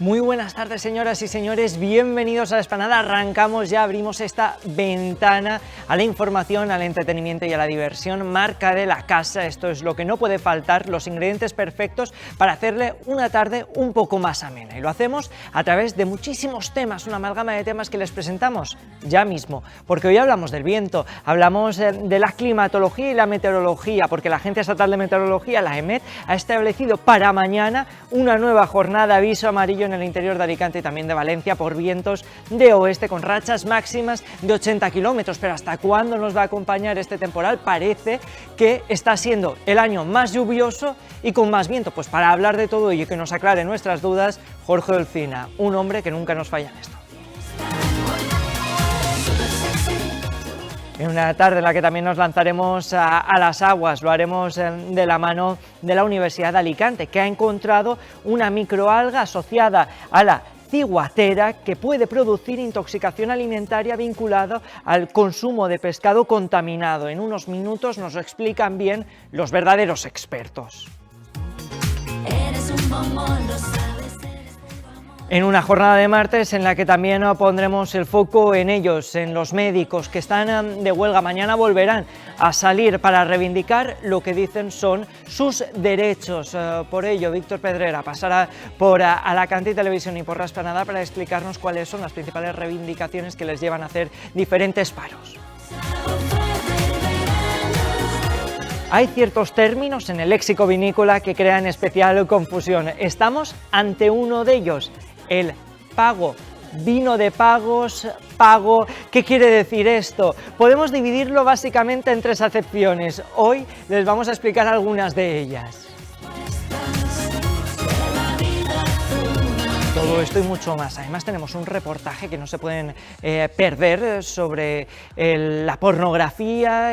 Muy buenas tardes, señoras y señores, bienvenidos a La Explanada. Arrancamos ya, abrimos esta ventana a la información, al entretenimiento y a la diversión, marca de la casa. Esto es lo que no puede faltar, los ingredientes perfectos para hacerle una tarde un poco más amena. Y lo hacemos a través de muchísimos temas, una amalgama de temas que les presentamos ya mismo, porque hoy hablamos del viento, hablamos de la climatología y la meteorología, porque la Agencia Estatal de Meteorología, la EMET, ha establecido para mañana una nueva jornada de aviso amarillo en el interior de Alicante y también de Valencia por vientos de oeste con rachas máximas de 80 kilómetros. Pero ¿hasta cuándo nos va a acompañar este temporal? Parece que está siendo el año más lluvioso y con más viento. Pues para hablar de todo ello y que nos aclare nuestras dudas, Jorge Olcina, un hombre que nunca nos falla en esto. En una tarde en la que también nos lanzaremos a las aguas, lo haremos de la mano de la Universidad de Alicante, que ha encontrado una microalga asociada a la ciguatera que puede producir intoxicación alimentaria vinculada al consumo de pescado contaminado. En unos minutos nos lo explican bien los verdaderos expertos. Eres un bombón, lo sabes. En una jornada de martes en la que también pondremos el foco en ellos, en los médicos que están de huelga. Mañana volverán a salir para reivindicar lo que dicen son sus derechos. Por ello, Víctor Pedrera pasará por Alacante Televisión y por La Explanada para explicarnos cuáles son las principales reivindicaciones que les llevan a hacer diferentes paros. Hay ciertos términos en el léxico vinícola que crean especial confusión. Estamos ante uno de ellos, el pago. Vino de pagos, pago. ¿Qué quiere decir esto? Podemos dividirlo básicamente en tres acepciones. Hoy les vamos a explicar algunas de ellas. Todo esto y mucho más. Además tenemos un reportaje que no se pueden perder sobre la pornografía,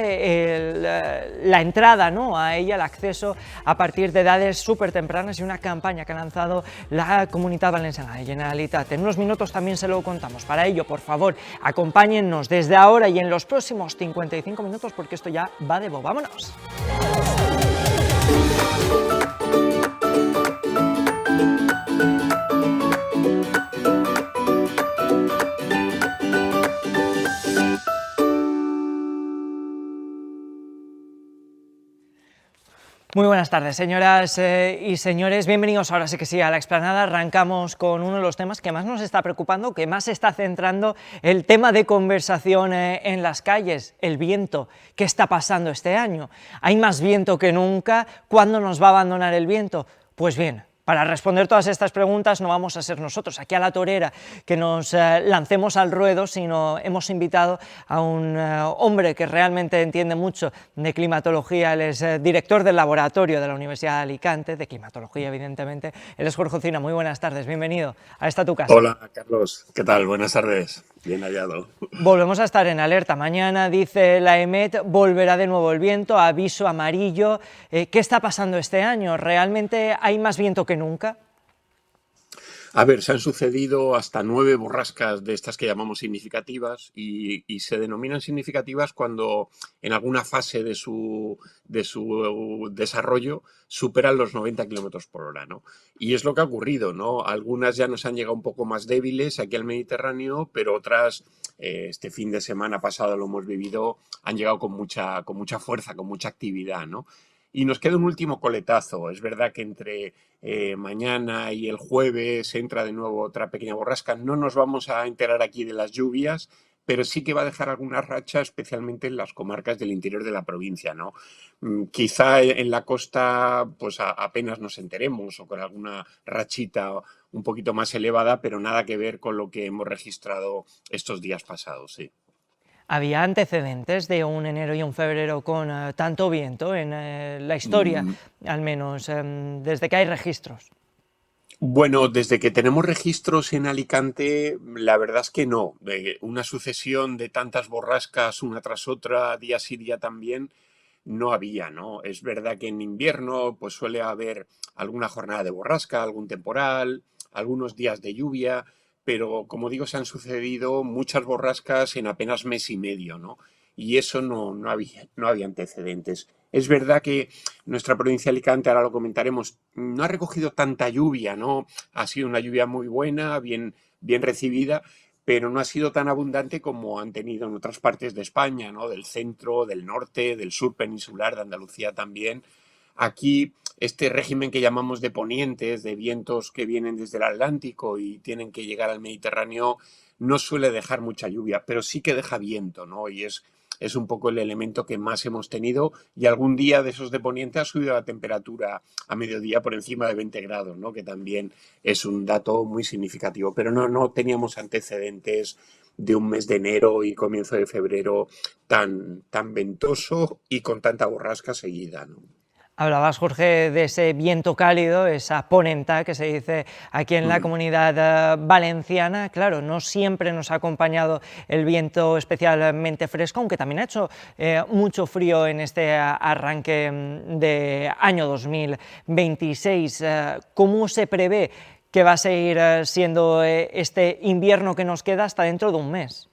la entrada, ¿no?, a ella, el acceso a partir de edades súper tempranas y una campaña que ha lanzado la Comunitat Valenciana de Generalitat. En unos minutos también se lo contamos. Para ello, por favor, acompáñennos desde ahora y en los próximos 55 minutos porque esto ya va de bo. ¡Vámonos! Muy buenas tardes, señoras y señores, bienvenidos ahora sí que sí a La Explanada. Arrancamos con uno de los temas que más nos está preocupando, que más se está centrando el tema de conversación en las calles, el viento. ¿Qué está pasando este año? ¿Hay más viento que nunca? ¿Cuándo nos va a abandonar el viento? Pues bien, para responder todas estas preguntas no vamos a ser nosotros aquí a la torera que nos lancemos al ruedo, sino hemos invitado a un hombre que realmente entiende mucho de climatología. Él es director del laboratorio de la Universidad de Alicante, de climatología evidentemente. Él es Jorge Olcina. Muy buenas tardes, bienvenido a esta tu casa. Hola Carlos, ¿qué tal? Buenas tardes, bien hallado. Volvemos a estar en alerta. Mañana, dice la EMET, volverá de nuevo el viento, aviso amarillo. ¿Qué está pasando este año? ¿Realmente hay más viento que nunca? A ver, se han sucedido hasta 9 borrascas de estas que llamamos significativas y se denominan significativas cuando en alguna fase de su desarrollo superan los 90 kilómetros por hora, ¿no? Y es lo que ha ocurrido, ¿no? Algunas ya nos han llegado un poco más débiles aquí al Mediterráneo, pero otras, este fin de semana pasado lo hemos vivido, han llegado con mucha fuerza, con mucha actividad, ¿no? Y nos queda un último coletazo. Es verdad que entre mañana y el jueves entra de nuevo otra pequeña borrasca. No nos vamos a enterar aquí de las lluvias, pero sí que va a dejar alguna racha, especialmente en las comarcas del interior de la provincia, ¿no? Quizá en la costa pues apenas nos enteremos o con alguna rachita un poquito más elevada, pero nada que ver con lo que hemos registrado estos días pasados, sí. ¿Había antecedentes de un enero y un febrero con tanto viento en la historia, al menos desde que hay registros? Bueno, desde que tenemos registros en Alicante, la verdad es que no. Una sucesión de tantas borrascas una tras otra, día sí, día también, no había, ¿no? Es verdad que en invierno pues suele haber alguna jornada de borrasca, algún temporal, algunos días de lluvia, pero como digo, se han sucedido muchas borrascas en apenas mes y medio, ¿no? Y eso no había antecedentes. Es verdad que nuestra provincia de Alicante, ahora lo comentaremos, no ha recogido tanta lluvia, ¿no? Ha sido una lluvia muy buena, bien recibida, pero no ha sido tan abundante como han tenido en otras partes de España, ¿no? Del centro, del norte, del sur peninsular, de Andalucía también. Aquí, este régimen que llamamos de ponientes, de vientos que vienen desde el Atlántico y tienen que llegar al Mediterráneo, no suele dejar mucha lluvia, pero sí que deja viento, ¿no? Y es un poco el elemento que más hemos tenido, y algún día de esos de poniente ha subido la temperatura a mediodía por encima de 20 grados, ¿no? Que también es un dato muy significativo, pero no teníamos antecedentes de un mes de enero y comienzo de febrero tan ventoso y con tanta borrasca seguida, ¿no? Hablabas, Jorge, de ese viento cálido, esa ponenta que se dice aquí en la Mm. comunidad valenciana. Claro, no siempre nos ha acompañado el viento especialmente fresco, aunque también ha hecho mucho frío en este arranque de año 2026. ¿Cómo se prevé que va a seguir siendo este invierno que nos queda hasta dentro de un mes?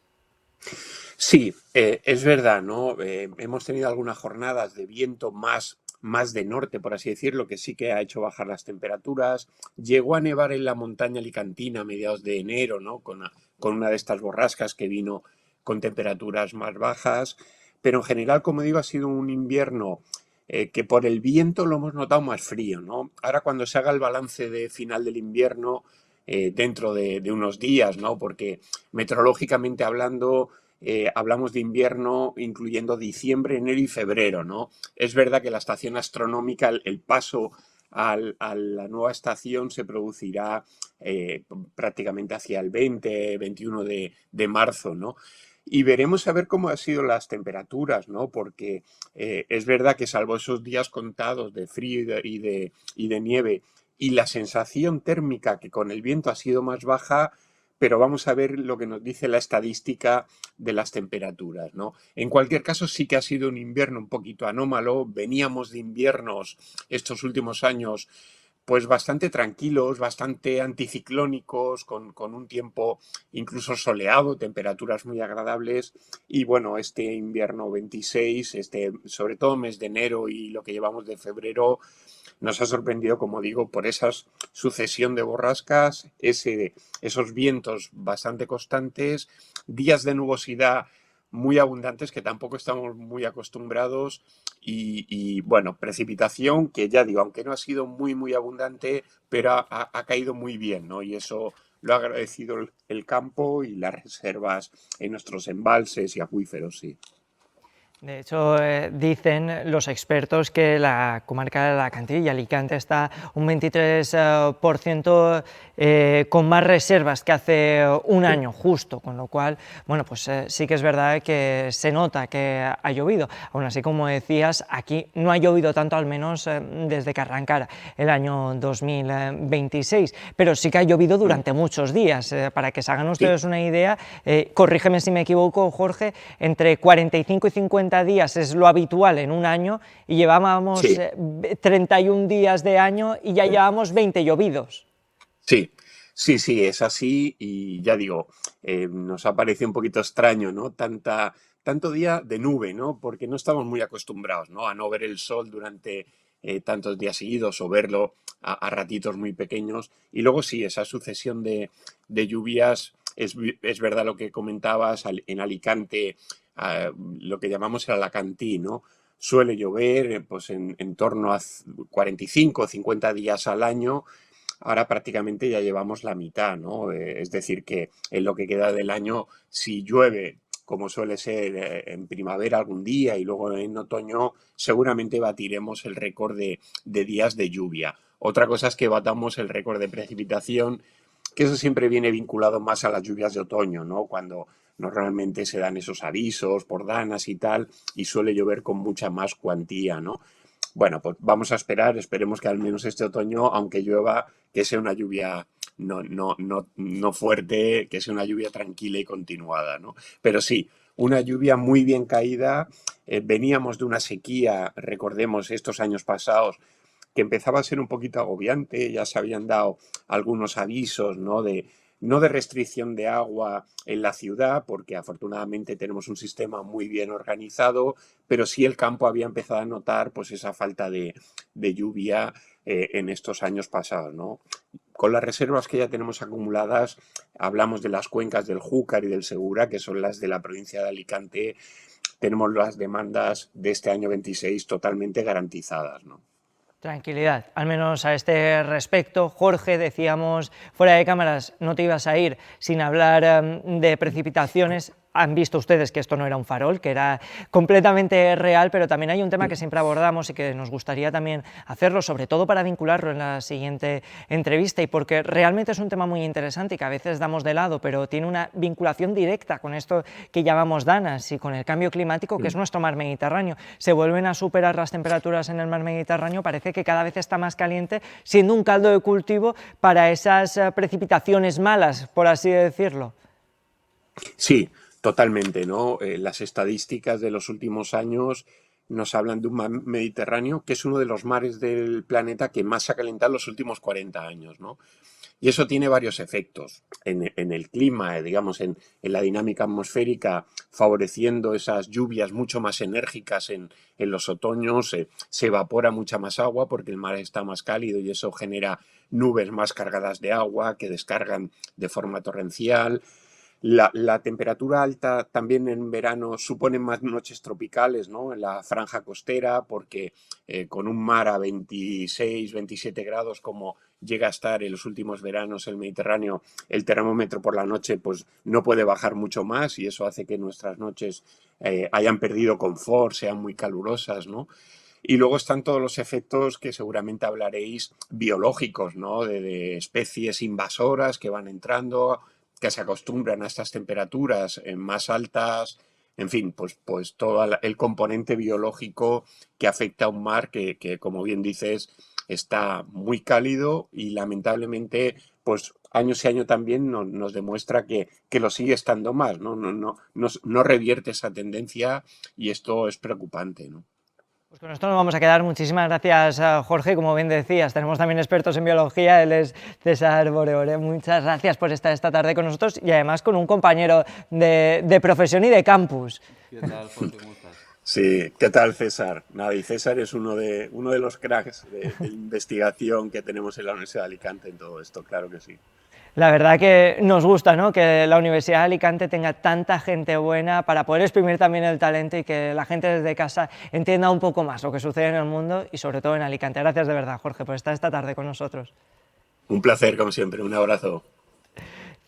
Sí, es verdad, ¿no? Hemos tenido algunas jornadas de viento más de norte, por así decirlo, que sí que ha hecho bajar las temperaturas. Llegó a nevar en la montaña alicantina a mediados de enero, ¿no? Con una de estas borrascas que vino con temperaturas más bajas. Pero en general, como digo, ha sido un invierno que por el viento lo hemos notado más frío, ¿no? Ahora cuando se haga el balance de final del invierno, dentro de unos días, ¿no? Porque meteorológicamente hablando hablamos de invierno incluyendo diciembre, enero y febrero, ¿no? Es verdad que la estación astronómica, el paso a la nueva estación se producirá prácticamente hacia el 20-21 de marzo, ¿no? Y veremos a ver cómo han sido las temperaturas, ¿no? Porque es verdad que salvo esos días contados de frío y de nieve y la sensación térmica que con el viento ha sido más baja, pero vamos a ver lo que nos dice la estadística de las temperaturas, ¿no? En cualquier caso, sí que ha sido un invierno un poquito anómalo. Veníamos de inviernos estos últimos años pues bastante tranquilos, bastante anticiclónicos, con un tiempo incluso soleado, temperaturas muy agradables. Y bueno, este invierno 26, sobre todo mes de enero y lo que llevamos de febrero, nos ha sorprendido, como digo, por esa sucesión de borrascas, esos vientos bastante constantes, días de nubosidad muy abundantes que tampoco estamos muy acostumbrados bueno, precipitación que ya digo, aunque no ha sido muy abundante, pero ha caído muy bien, ¿no? Y eso lo ha agradecido el campo y las reservas en nuestros embalses y acuíferos, sí. De hecho, dicen los expertos que la comarca de la Cantilla y Alicante está un 23% con más reservas que hace un Sí. año justo, con lo cual, bueno, pues sí que es verdad que se nota que ha llovido. Aún así, como decías, aquí no ha llovido tanto, al menos desde que arrancara el año 2026, pero sí que ha llovido Mm. durante muchos días. Para que se hagan Sí, ustedes una idea, corrígeme si me equivoco, Jorge, entre 45 y 50 días es lo habitual en un año y llevábamos sí, 31 días de año y ya sí. llevamos 20 llovidos. Sí, sí, es así y ya digo, nos ha parecido un poquito extraño, ¿no? Tanto día de nube, ¿no? Porque no estamos muy acostumbrados, ¿no? A no ver el sol durante tantos días seguidos o verlo a ratitos muy pequeños. Y luego sí, esa sucesión de lluvias, es verdad lo que comentabas, en Alicante, lo que llamamos el alacantí, ¿no? Suele llover pues en torno a 45 o 50 días al año. Ahora prácticamente ya llevamos la mitad, ¿no? Es decir, que en lo que queda del año, si llueve, como suele ser en primavera algún día y luego en otoño, seguramente batiremos el récord de días de lluvia. Otra cosa es que batamos el récord de precipitación, que eso siempre viene vinculado más a las lluvias de otoño, ¿no? Cuando normalmente se dan esos avisos por danas y tal, y suele llover con mucha más cuantía, ¿no? Bueno, pues vamos a esperar, esperemos que al menos este otoño, aunque llueva, que sea una lluvia no fuerte, que sea una lluvia tranquila y continuada, ¿no? Pero sí, una lluvia muy bien caída. Veníamos de una sequía, recordemos estos años pasados, que empezaba a ser un poquito agobiante, ya se habían dado algunos avisos, ¿no? no de restricción de agua en la ciudad, porque afortunadamente tenemos un sistema muy bien organizado, pero sí el campo había empezado a notar pues esa falta de lluvia en estos años pasados, ¿no? Con las reservas que ya tenemos acumuladas, hablamos de las cuencas del Júcar y del Segura, que son las de la provincia de Alicante, tenemos las demandas de este año 26 totalmente garantizadas, ¿no? Tranquilidad, al menos a este respecto. Jorge, decíamos fuera de cámaras, no te ibas a ir sin hablar de precipitaciones. Han visto ustedes que esto no era un farol, que era completamente real, pero también hay un tema que siempre abordamos y que nos gustaría también hacerlo, sobre todo para vincularlo en la siguiente entrevista y porque realmente es un tema muy interesante y que a veces damos de lado, pero tiene una vinculación directa con esto que llamamos DANAS y con el cambio climático, que es nuestro mar Mediterráneo. Se vuelven a superar las temperaturas en el mar Mediterráneo, parece que cada vez está más caliente, siendo un caldo de cultivo para esas precipitaciones malas, por así decirlo. Sí, totalmente, ¿no? Las estadísticas de los últimos años nos hablan de un mar Mediterráneo que es uno de los mares del planeta que más se ha calentado en los últimos 40 años, ¿no? Y eso tiene varios efectos en el clima, digamos, en la dinámica atmosférica, favoreciendo esas lluvias mucho más enérgicas en los otoños. Se evapora mucha más agua porque el mar está más cálido y eso genera nubes más cargadas de agua que descargan de forma torrencial. La temperatura alta también en verano supone más noches tropicales, ¿no? En la franja costera, porque con un mar a 26, 27 grados, como llega a estar en los últimos veranos el Mediterráneo, el termómetro por la noche pues, no puede bajar mucho más y eso hace que nuestras noches hayan perdido confort, sean muy calurosas, ¿no? Y luego están todos los efectos que seguramente hablaréis biológicos, ¿no? De especies invasoras que van entrando, que se acostumbran a estas temperaturas más altas, en fin, pues todo el componente biológico que afecta a un mar que, como bien dices, está muy cálido y lamentablemente, pues año y año también nos demuestra que lo sigue estando más, ¿no? No revierte esa tendencia y esto es preocupante, ¿no? Pues con esto nos vamos a quedar. Muchísimas gracias, Jorge. Como bien decías, tenemos también expertos en biología, él es César Boreore. Muchas gracias por estar esta tarde con nosotros y además con un compañero de profesión y de campus. ¿Qué tal, Jorge? ¿Cómo estás? Sí, ¿qué tal, César? Nada, y César es uno de los cracks de investigación que tenemos en la Universidad de Alicante en todo esto, claro que sí. La verdad que nos gusta, ¿no?, que la Universidad de Alicante tenga tanta gente buena para poder exprimir también el talento y que la gente desde casa entienda un poco más lo que sucede en el mundo y sobre todo en Alicante. Gracias de verdad, Jorge, por estar esta tarde con nosotros. Un placer, como siempre. Un abrazo.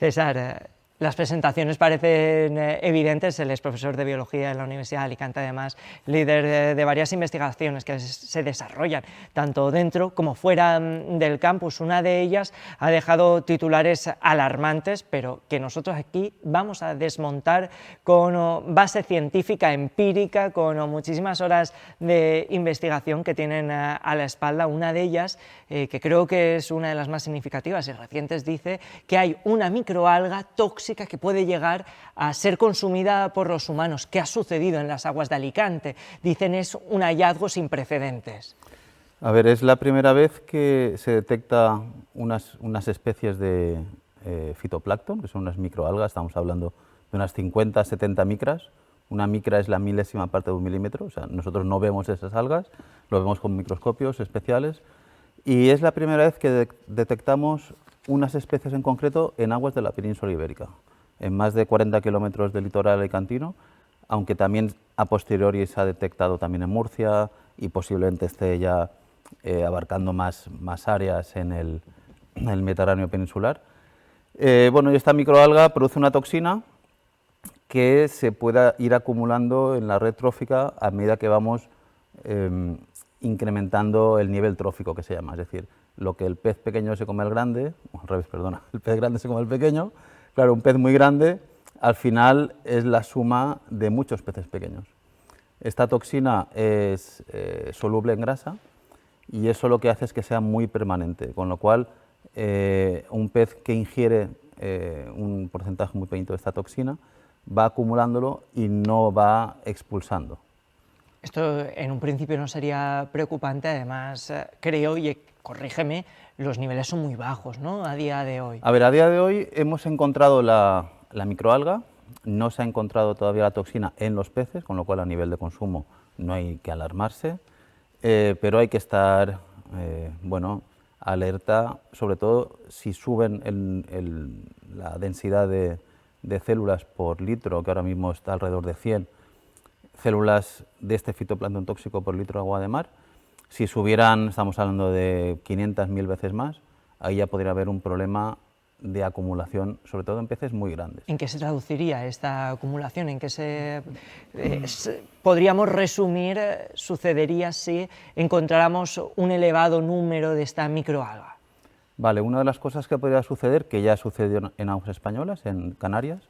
César, las presentaciones parecen evidentes. Él es profesor de biología en la Universidad de Alicante, además líder de varias investigaciones que se desarrollan tanto dentro como fuera del campus. Una de ellas ha dejado titulares alarmantes, pero que nosotros aquí vamos a desmontar con base científica, empírica, con muchísimas horas de investigación que tienen a la espalda. Una de ellas, que creo que es una de las más significativas y recientes, dice que hay una microalga tóxica que puede llegar a ser consumida por los humanos. ¿Qué ha sucedido en las aguas de Alicante? Dicen es un hallazgo sin precedentes. A ver, es la primera vez que se detecta unas especies de fitoplancton, que son unas microalgas, estamos hablando de unas 50, 70 micras. Una micra es la milésima parte de un milímetro, o sea, nosotros no vemos esas algas, lo vemos con microscopios especiales, y es la primera vez que detectamos unas especies en concreto en aguas de la península ibérica, en más de 40 kilómetros del litoral alicantino, aunque también a posteriori se ha detectado también en Murcia y posiblemente esté ya abarcando más áreas en el Mediterráneo peninsular. Bueno, y esta microalga produce una toxina que se pueda ir acumulando en la red trófica a medida que vamos incrementando el nivel trófico, que se llama, es decir, lo que el pez pequeño se come al grande, o al revés, perdona, el pez grande se come al pequeño. Claro, un pez muy grande al final es la suma de muchos peces pequeños. Esta toxina es soluble en grasa y eso lo que hace es que sea muy permanente, con lo cual un pez que ingiere un porcentaje muy pequeñito de esta toxina va acumulándolo y no va expulsando. Esto en un principio no sería preocupante, además creo, y corrígeme, los niveles son muy bajos, ¿no?, a día de hoy. A ver, a día de hoy hemos encontrado la microalga, no se ha encontrado todavía la toxina en los peces, con lo cual a nivel de consumo no hay que alarmarse, pero hay que estar bueno, alerta, sobre todo si suben la densidad de células por litro, que ahora mismo está alrededor de 100 células de este fitoplancton tóxico por litro de agua de mar. Si subieran, estamos hablando de 500, 1000 veces más, ahí ya podría haber un problema de acumulación, sobre todo en peces muy grandes. ¿En qué se traduciría esta acumulación? ¿En qué podríamos resumir, sucedería si encontráramos un elevado número de esta microalga? Vale, una de las cosas que podría suceder, que ya sucedió en aguas españolas, en Canarias,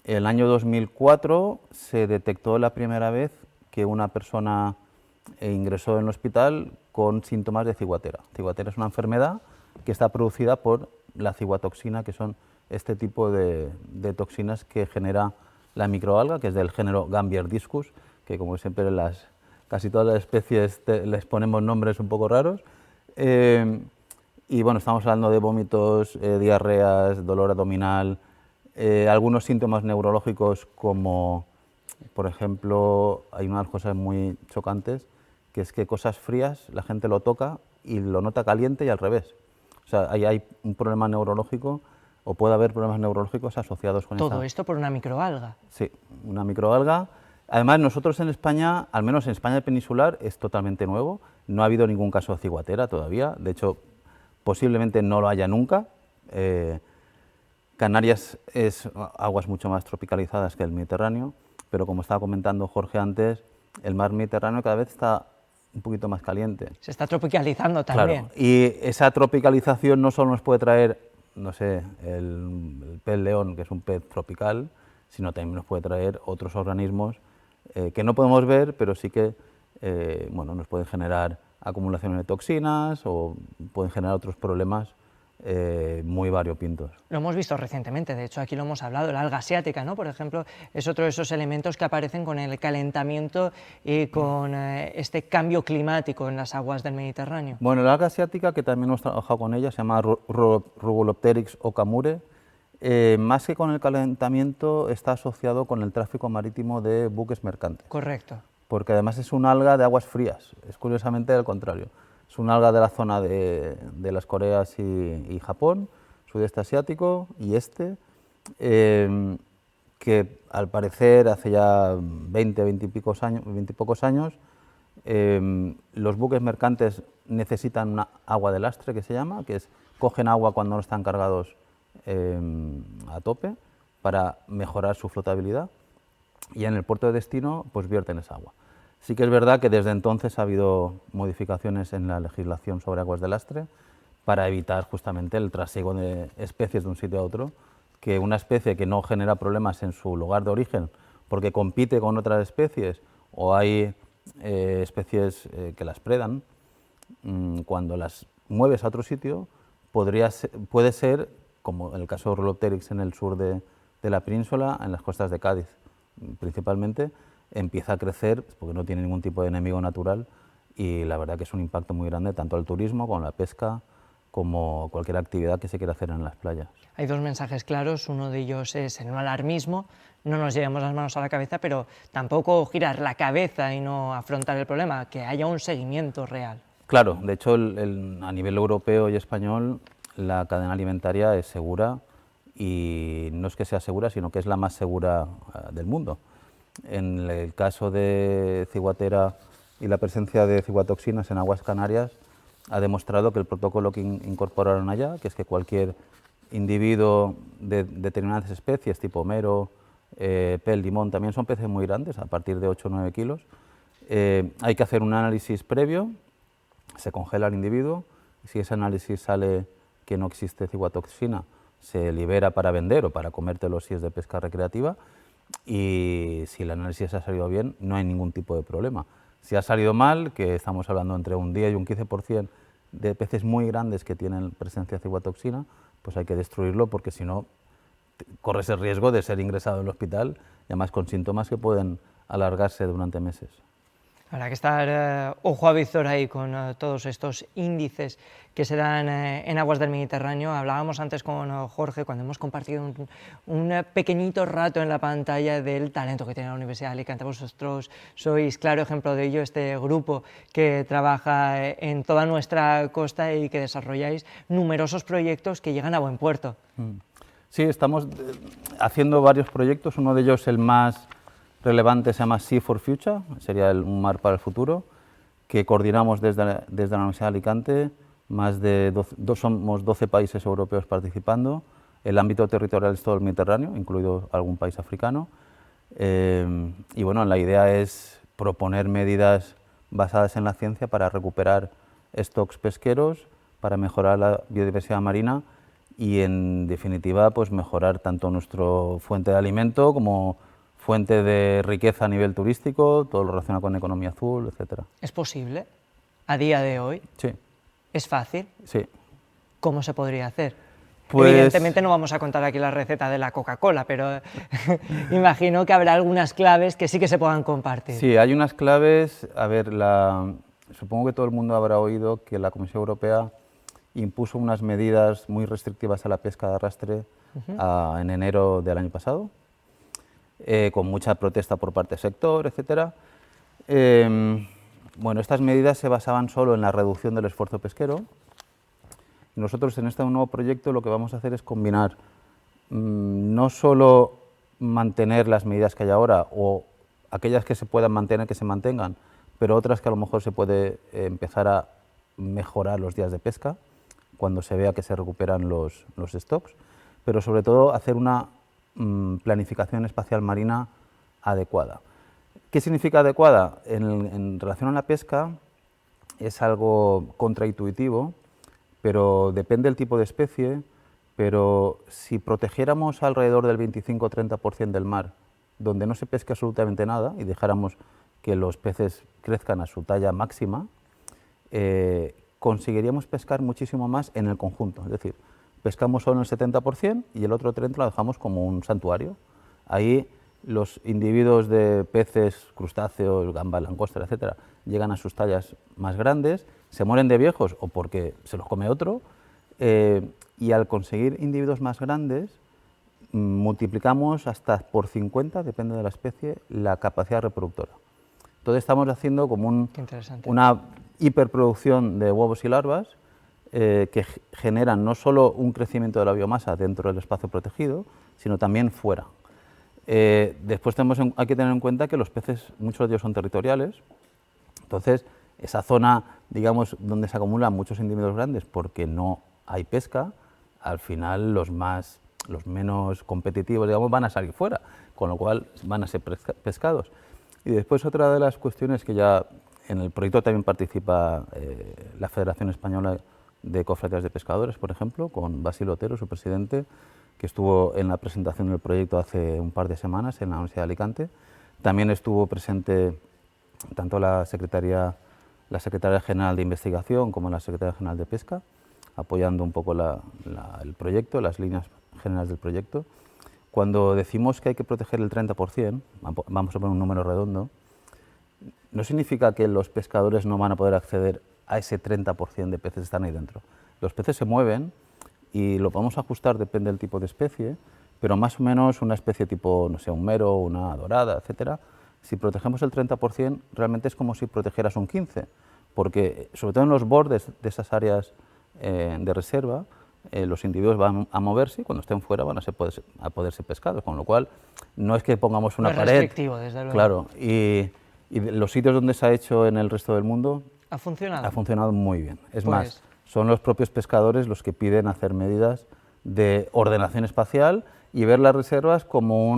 en el año 2004 se detectó la primera vez que una persona ingresó en el hospital con síntomas de ciguatera. Ciguatera es una enfermedad que está producida por la ciguatoxina, que son este tipo de toxinas que genera la microalga, que es del género Gambierdiscus, que como siempre casi todas las especies les ponemos nombres un poco raros. Y bueno, estamos hablando de vómitos, diarreas, dolor abdominal, algunos síntomas neurológicos como, por ejemplo, hay unas cosas muy chocantes, que es que cosas frías la gente lo toca y lo nota caliente y al revés. O sea, ahí hay un problema neurológico o puede haber problemas neurológicos asociados con Todo esto por una microalga. Sí, una microalga. Además, nosotros en España, al menos en España peninsular, es totalmente nuevo. No ha habido ningún caso de ciguatera todavía. De hecho, posiblemente no lo haya nunca. Canarias es aguas mucho más tropicalizadas que el Mediterráneo, pero como estaba comentando Jorge antes, el mar Mediterráneo cada vez está un poquito más caliente. Se está tropicalizando también. Claro, y esa tropicalización no solo nos puede traer, no sé, el pez león, que es un pez tropical, sino también nos puede traer otros organismos que no podemos ver, pero sí que bueno, nos pueden generar acumulaciones de toxinas o pueden generar otros problemas muy variopintos. Lo hemos visto recientemente, de hecho aquí lo hemos hablado, la alga asiática, ¿no?, por ejemplo, es otro de esos elementos que aparecen con el calentamiento y con este cambio climático en las aguas del Mediterráneo. Bueno, la alga asiática, que también hemos trabajado con ella, se llama Rugulopteryx okamure, más que con el calentamiento está asociado con el tráfico marítimo de buques mercantes. Correcto. Porque además es un alga de aguas frías, es curiosamente al contrario. Es un alga de la zona de las Coreas y Japón, sudeste asiático y que al parecer hace ya 20 y pocos años, los buques mercantes necesitan una agua de lastre, que se llama, que es cogen agua cuando no están cargados a tope para mejorar su flotabilidad y en el puerto de destino pues vierten esa agua. Sí que es verdad que desde entonces ha habido modificaciones en la legislación sobre aguas de lastre para evitar justamente el trasiego de especies de un sitio a otro, que una especie que no genera problemas en su lugar de origen porque compite con otras especies o hay especies que las predan, cuando las mueves a otro sitio puede ser, como en el caso de Rugulopteryx en el sur de la península, en las costas de Cádiz principalmente, empieza a crecer porque no tiene ningún tipo de enemigo natural y la verdad que es un impacto muy grande tanto al turismo como a la pesca como cualquier actividad que se quiera hacer en las playas. Hay dos mensajes claros, uno de ellos es el no alarmismo, no nos llevemos las manos a la cabeza, pero tampoco girar la cabeza y no afrontar el problema, que haya un seguimiento real. Claro, de hecho a nivel europeo y español la cadena alimentaria es segura y no es que sea segura, sino que es la más segura del mundo. En el caso de ciguatera y la presencia de ciguatoxinas en aguas canarias, ha demostrado que el protocolo que incorporaron allá, que es que cualquier individuo de determinadas especies, tipo mero, pez, limón, también son peces muy grandes, a partir de 8 o 9 kilos, hay que hacer un análisis previo, se congela el individuo, si ese análisis sale que no existe ciguatoxina, se libera para vender o para comértelo si es de pesca recreativa, y si el análisis ha salido bien, no hay ningún tipo de problema. Si ha salido mal, que estamos hablando entre un 10 y un 15% de peces muy grandes que tienen presencia de ciguatoxina, pues hay que destruirlo porque si no corres el riesgo de ser ingresado en el hospital y además con síntomas que pueden alargarse durante meses. Habrá que estar ojo a visor ahí con todos estos índices que se dan en aguas del Mediterráneo. Hablábamos antes con Jorge, cuando hemos compartido un pequeñito rato en la pantalla del talento que tiene la Universidad de Alicante. Vosotros sois claro ejemplo de ello, este grupo que trabaja en toda nuestra costa y que desarrolláis numerosos proyectos que llegan a buen puerto. Sí, estamos haciendo varios proyectos, uno de ellos el más relevante se llama Sea for Future, sería un mar para el futuro, que coordinamos desde la Universidad de Alicante, somos 12 países europeos participando, el ámbito territorial es todo el Mediterráneo, incluido algún país africano, y bueno, la idea es proponer medidas basadas en la ciencia para recuperar stocks pesqueros, para mejorar la biodiversidad marina y en definitiva pues mejorar tanto nuestra fuente de alimento como fuente de riqueza a nivel turístico, todo lo relacionado con economía azul, etc. ¿Es posible a día de hoy? Sí. ¿Es fácil? Sí. ¿Cómo se podría hacer? Pues, evidentemente no vamos a contar aquí la receta de la Coca-Cola, pero imagino que habrá algunas claves que sí que se puedan compartir. Sí, hay unas claves. A ver, supongo que todo el mundo habrá oído que la Comisión Europea impuso unas medidas muy restrictivas a la pesca de arrastre en enero del año pasado, con mucha protesta por parte del sector, etc. Bueno, estas medidas se basaban solo en la reducción del esfuerzo pesquero. Nosotros en este nuevo proyecto lo que vamos a hacer es combinar no solo mantener las medidas que hay ahora o aquellas que se puedan mantener, que se mantengan, pero otras que a lo mejor se puede empezar a mejorar los días de pesca cuando se vea que se recuperan los stocks, pero sobre todo hacer una planificación espacial marina adecuada. ¿Qué significa adecuada? En relación a la pesca es algo contraintuitivo, pero depende del tipo de especie, pero si protegiéramos alrededor del 25-30% del mar, donde no se pesca absolutamente nada, y dejáramos que los peces crezcan a su talla máxima, conseguiríamos pescar muchísimo más en el conjunto. Es decir, pescamos solo el 70% y el otro 30% lo dejamos como un santuario. Ahí los individuos de peces, crustáceos, gambas, langosta, etcétera, llegan a sus tallas más grandes, se mueren de viejos o porque se los come otro, y al conseguir individuos más grandes, multiplicamos hasta por 50, depende de la especie, la capacidad reproductora. Entonces estamos haciendo como una hiperproducción de huevos y larvas que generan no solo un crecimiento de la biomasa dentro del espacio protegido, sino también fuera. Después hay que tener en cuenta que los peces, muchos de ellos son territoriales, entonces esa zona, digamos, donde se acumulan muchos individuos grandes porque no hay pesca, al final los menos competitivos, digamos, van a salir fuera, con lo cual van a ser pescados. Y después otra de las cuestiones que ya en el proyecto también participa la Federación Española de Cofradías de Pescadores, por ejemplo, con Basil Otero, su presidente, que estuvo en la presentación del proyecto hace un par de semanas en la Universidad de Alicante. También estuvo presente tanto la Secretaría General de Investigación como la Secretaría General de Pesca, apoyando un poco el proyecto, las líneas generales del proyecto. Cuando decimos que hay que proteger el 30%, vamos a poner un número redondo, no significa que los pescadores no van a poder acceder a ese 30% de peces que están ahí dentro. Los peces se mueven y lo podemos ajustar, depende del tipo de especie, pero más o menos una especie tipo, no sé, un mero, una dorada, etcétera. Si protegemos el 30%, realmente es como si protegieras un 15%, porque sobre todo en los bordes de esas áreas de reserva, los individuos van a moverse y cuando estén fuera van a poder ser pescados, con lo cual no es que pongamos una pared. Restrictivo, desde luego. Claro, y los sitios donde se ha hecho en el resto del mundo ¿Ha funcionado? Ha funcionado muy bien. Es más, son los propios pescadores los que piden hacer medidas de ordenación espacial y ver las reservas como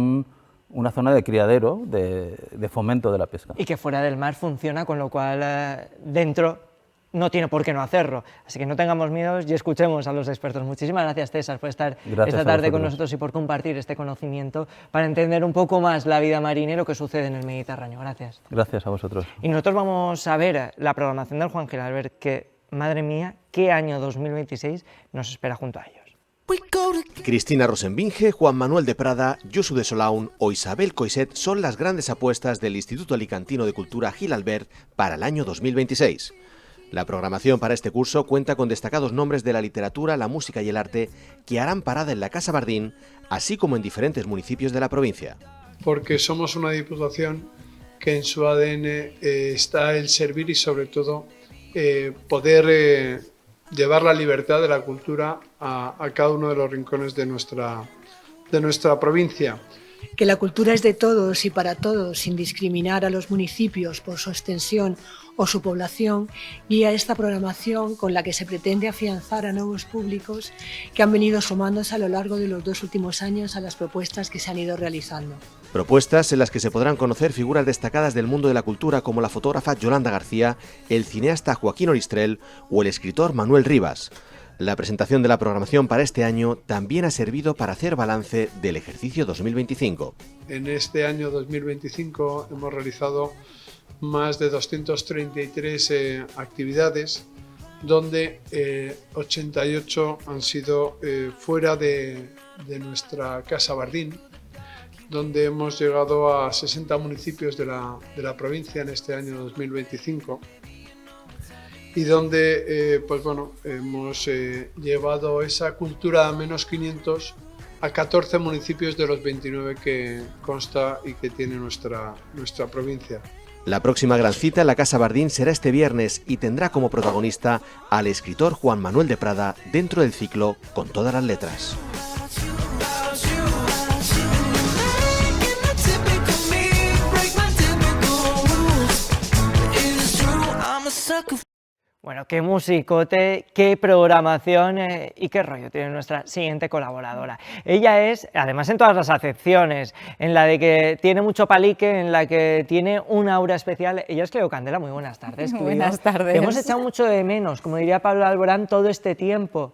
una zona de criadero, de fomento de la pesca. Y que fuera del mar funciona, con lo cual dentro no tiene por qué no hacerlo. Así que no tengamos miedos y escuchemos a los expertos. Muchísimas gracias, César, por estar esta tarde con nosotros y por compartir este conocimiento para entender un poco más la vida marina y lo que sucede en el Mediterráneo. Gracias. Gracias a vosotros. Y nosotros vamos a ver la programación del Juan Gil Albert, que, madre mía, qué año 2026 nos espera junto a ellos. Cristina Rosenbinge, Juan Manuel de Prada, Josu de Solaun o Isabel Coixet son las grandes apuestas del Instituto Alicantino de Cultura Gil Albert para el año 2026. La programación para este curso cuenta con destacados nombres de la literatura, la música y el arte que harán parada en la Casa Bardín, así como en diferentes municipios de la provincia. Porque somos una diputación que en su ADN está el servir y sobre todo poder llevar la libertad de la cultura a cada uno de los rincones de nuestra provincia. Que la cultura es de todos y para todos, sin discriminar a los municipios por su extensión o su población, guía esta programación con la que se pretende afianzar a nuevos públicos que han venido sumándose a lo largo de los 2 últimos años a las propuestas que se han ido realizando. Propuestas en las que se podrán conocer figuras destacadas del mundo de la cultura como la fotógrafa Yolanda García, el cineasta Joaquín Oristrel o el escritor Manuel Rivas. La presentación de la programación para este año también ha servido para hacer balance del ejercicio 2025. En este año 2025 hemos realizado más de 233 actividades, donde 88 han sido fuera de nuestra Casa Bardín, donde hemos llegado a 60 municipios de la provincia en este año 2025 y donde hemos llevado esa cultura a menos 500 a 14 municipios de los 29 que consta y que tiene nuestra provincia. La próxima gran cita en la Casa Bardín será este viernes y tendrá como protagonista al escritor Juan Manuel de Prada dentro del ciclo Con todas las letras. Bueno, qué musicote, qué programación y qué rollo tiene nuestra siguiente colaboradora. Ella es, además en todas las acepciones, en la de que tiene mucho palique, en la que tiene un aura especial. Ella es Cleo Candela, muy buenas tardes. Cleo. Buenas tardes. Te hemos echado mucho de menos, como diría Pablo Alborán, todo este tiempo.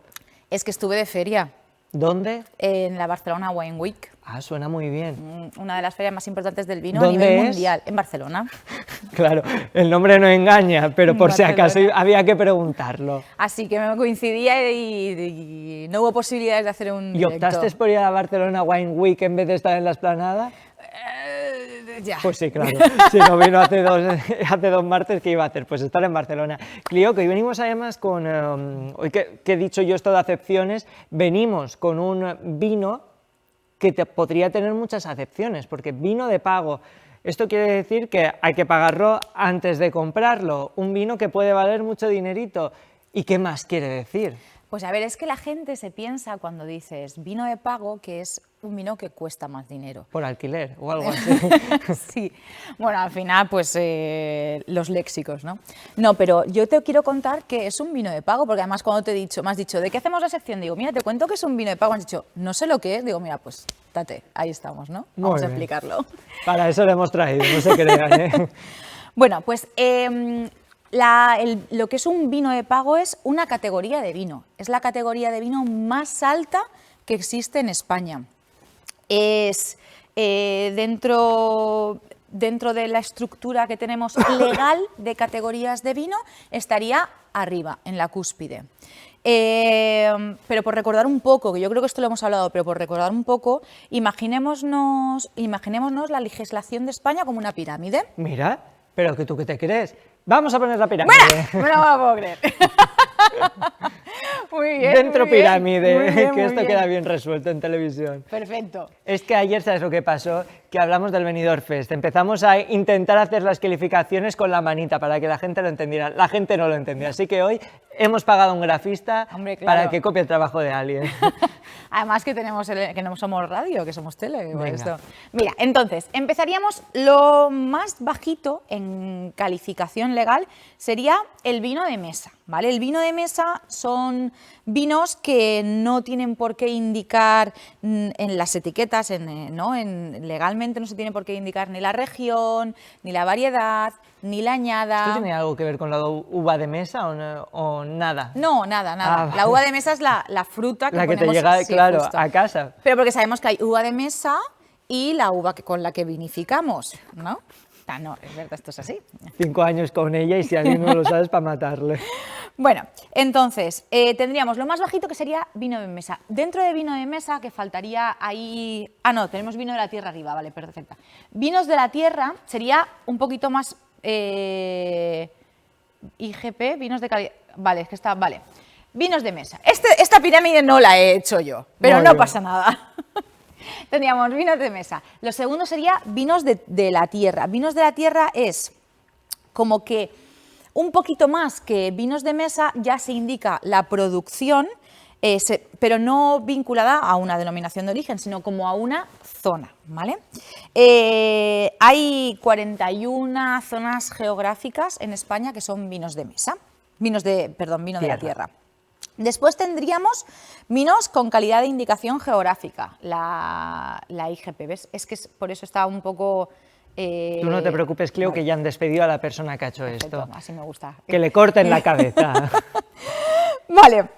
Es que estuve de feria. ¿Dónde? En la Barcelona Wine Week. Ah, suena muy bien. Una de las ferias más importantes del vino a nivel mundial, en Barcelona. Claro, el nombre no engaña, pero por si acaso había que preguntarlo. Así que me coincidía y no hubo posibilidades de hacer un directo. ¿Y optaste por ir a la Barcelona Wine Week en vez de estar en la Esplanada? Ya. Pues sí, claro. Si no vino hace dos martes, ¿qué iba a hacer? Pues estar en Barcelona. Clio, que hoy venimos además con, hoy que he dicho yo esto de acepciones, venimos con un vino que podría tener muchas acepciones, porque vino de pago. Esto quiere decir que hay que pagarlo antes de comprarlo, un vino que puede valer mucho dinerito. ¿Y qué más quiere decir? Pues a ver, es que la gente se piensa cuando dices vino de pago que es un vino que cuesta más dinero. Por alquiler o algo así. Sí, bueno, al final pues los léxicos, ¿no? No, pero yo te quiero contar que es un vino de pago, porque además cuando me has dicho, ¿de qué hacemos la sección? Digo, mira, te cuento que es un vino de pago. Me has dicho, no sé lo que es. Digo, mira, pues date, ahí estamos, ¿no? Vamos a explicarlo. Para eso lo hemos traído, no se crean, ¿eh? Bueno, pues lo que es un vino de pago es una categoría de vino. Es la categoría de vino más alta que existe en España. Es dentro de la estructura que tenemos legal de categorías de vino, estaría arriba, en la cúspide. Pero por recordar un poco, que yo creo que esto lo hemos hablado, pero por recordar un poco, imaginémonos la legislación de España como una pirámide. Mira, pero que tú qué te crees. Vamos a poner la pirámide. Bueno, no me lo puedo creer. Muy bien. Dentro muy bien, pirámide, muy bien, que esto bien. queda bien resuelto en televisión. Perfecto. Es que ayer, ¿sabes lo que pasó? Que hablamos del Benidorm Fest. Empezamos a intentar hacer las calificaciones con la manita para que la gente lo entendiera. La gente no lo entendía. Así que hoy hemos pagado a un grafista, hombre, claro, para que copie el trabajo de alguien. Además que no somos radio, que somos tele. Esto. Mira, entonces, empezaríamos lo más bajito en calificación legal sería el vino de mesa, ¿vale? El vino de mesa son vinos que no tienen por qué indicar en las etiquetas, legalmente no se tiene por qué indicar ni la región, ni la variedad, ni la añada. ¿Esto tiene algo que ver con la uva de mesa o nada? No, nada. Ah, la uva de mesa es la fruta que ponemos, te llega, sí, claro, justo a casa. Pero porque sabemos que hay uva de mesa y la uva con la que vinificamos, ¿no? No, es verdad, esto es así. 5 años con ella y si alguien no lo sabe es para matarle. Bueno, entonces, tendríamos lo más bajito que sería vino de mesa. Dentro de vino de mesa, que faltaría ahí... Ah, no, tenemos vino de la tierra arriba, vale, perfecto. Vinos de la tierra sería un poquito más... IGP, vinos de calidad... Vale, es que está... Vale. Vinos de mesa. Esta pirámide no la he hecho yo, pero no pasa nada. Tendríamos vinos de mesa. Lo segundo sería vinos de la tierra. Vinos de la tierra es como que un poquito más que vinos de mesa ya se indica la producción, pero no vinculada a una denominación de origen, sino como a una zona, ¿vale? Hay 41 zonas geográficas en España que son vinos de mesa, vino de la tierra. Después tendríamos vinos con calidad de indicación geográfica, la IGP, ¿ves? Es que por eso está un poco... Tú no te preocupes, Cleo, vale, que ya han despedido a la persona que ha hecho esto. Así me gusta. Que le corten la cabeza. Vale.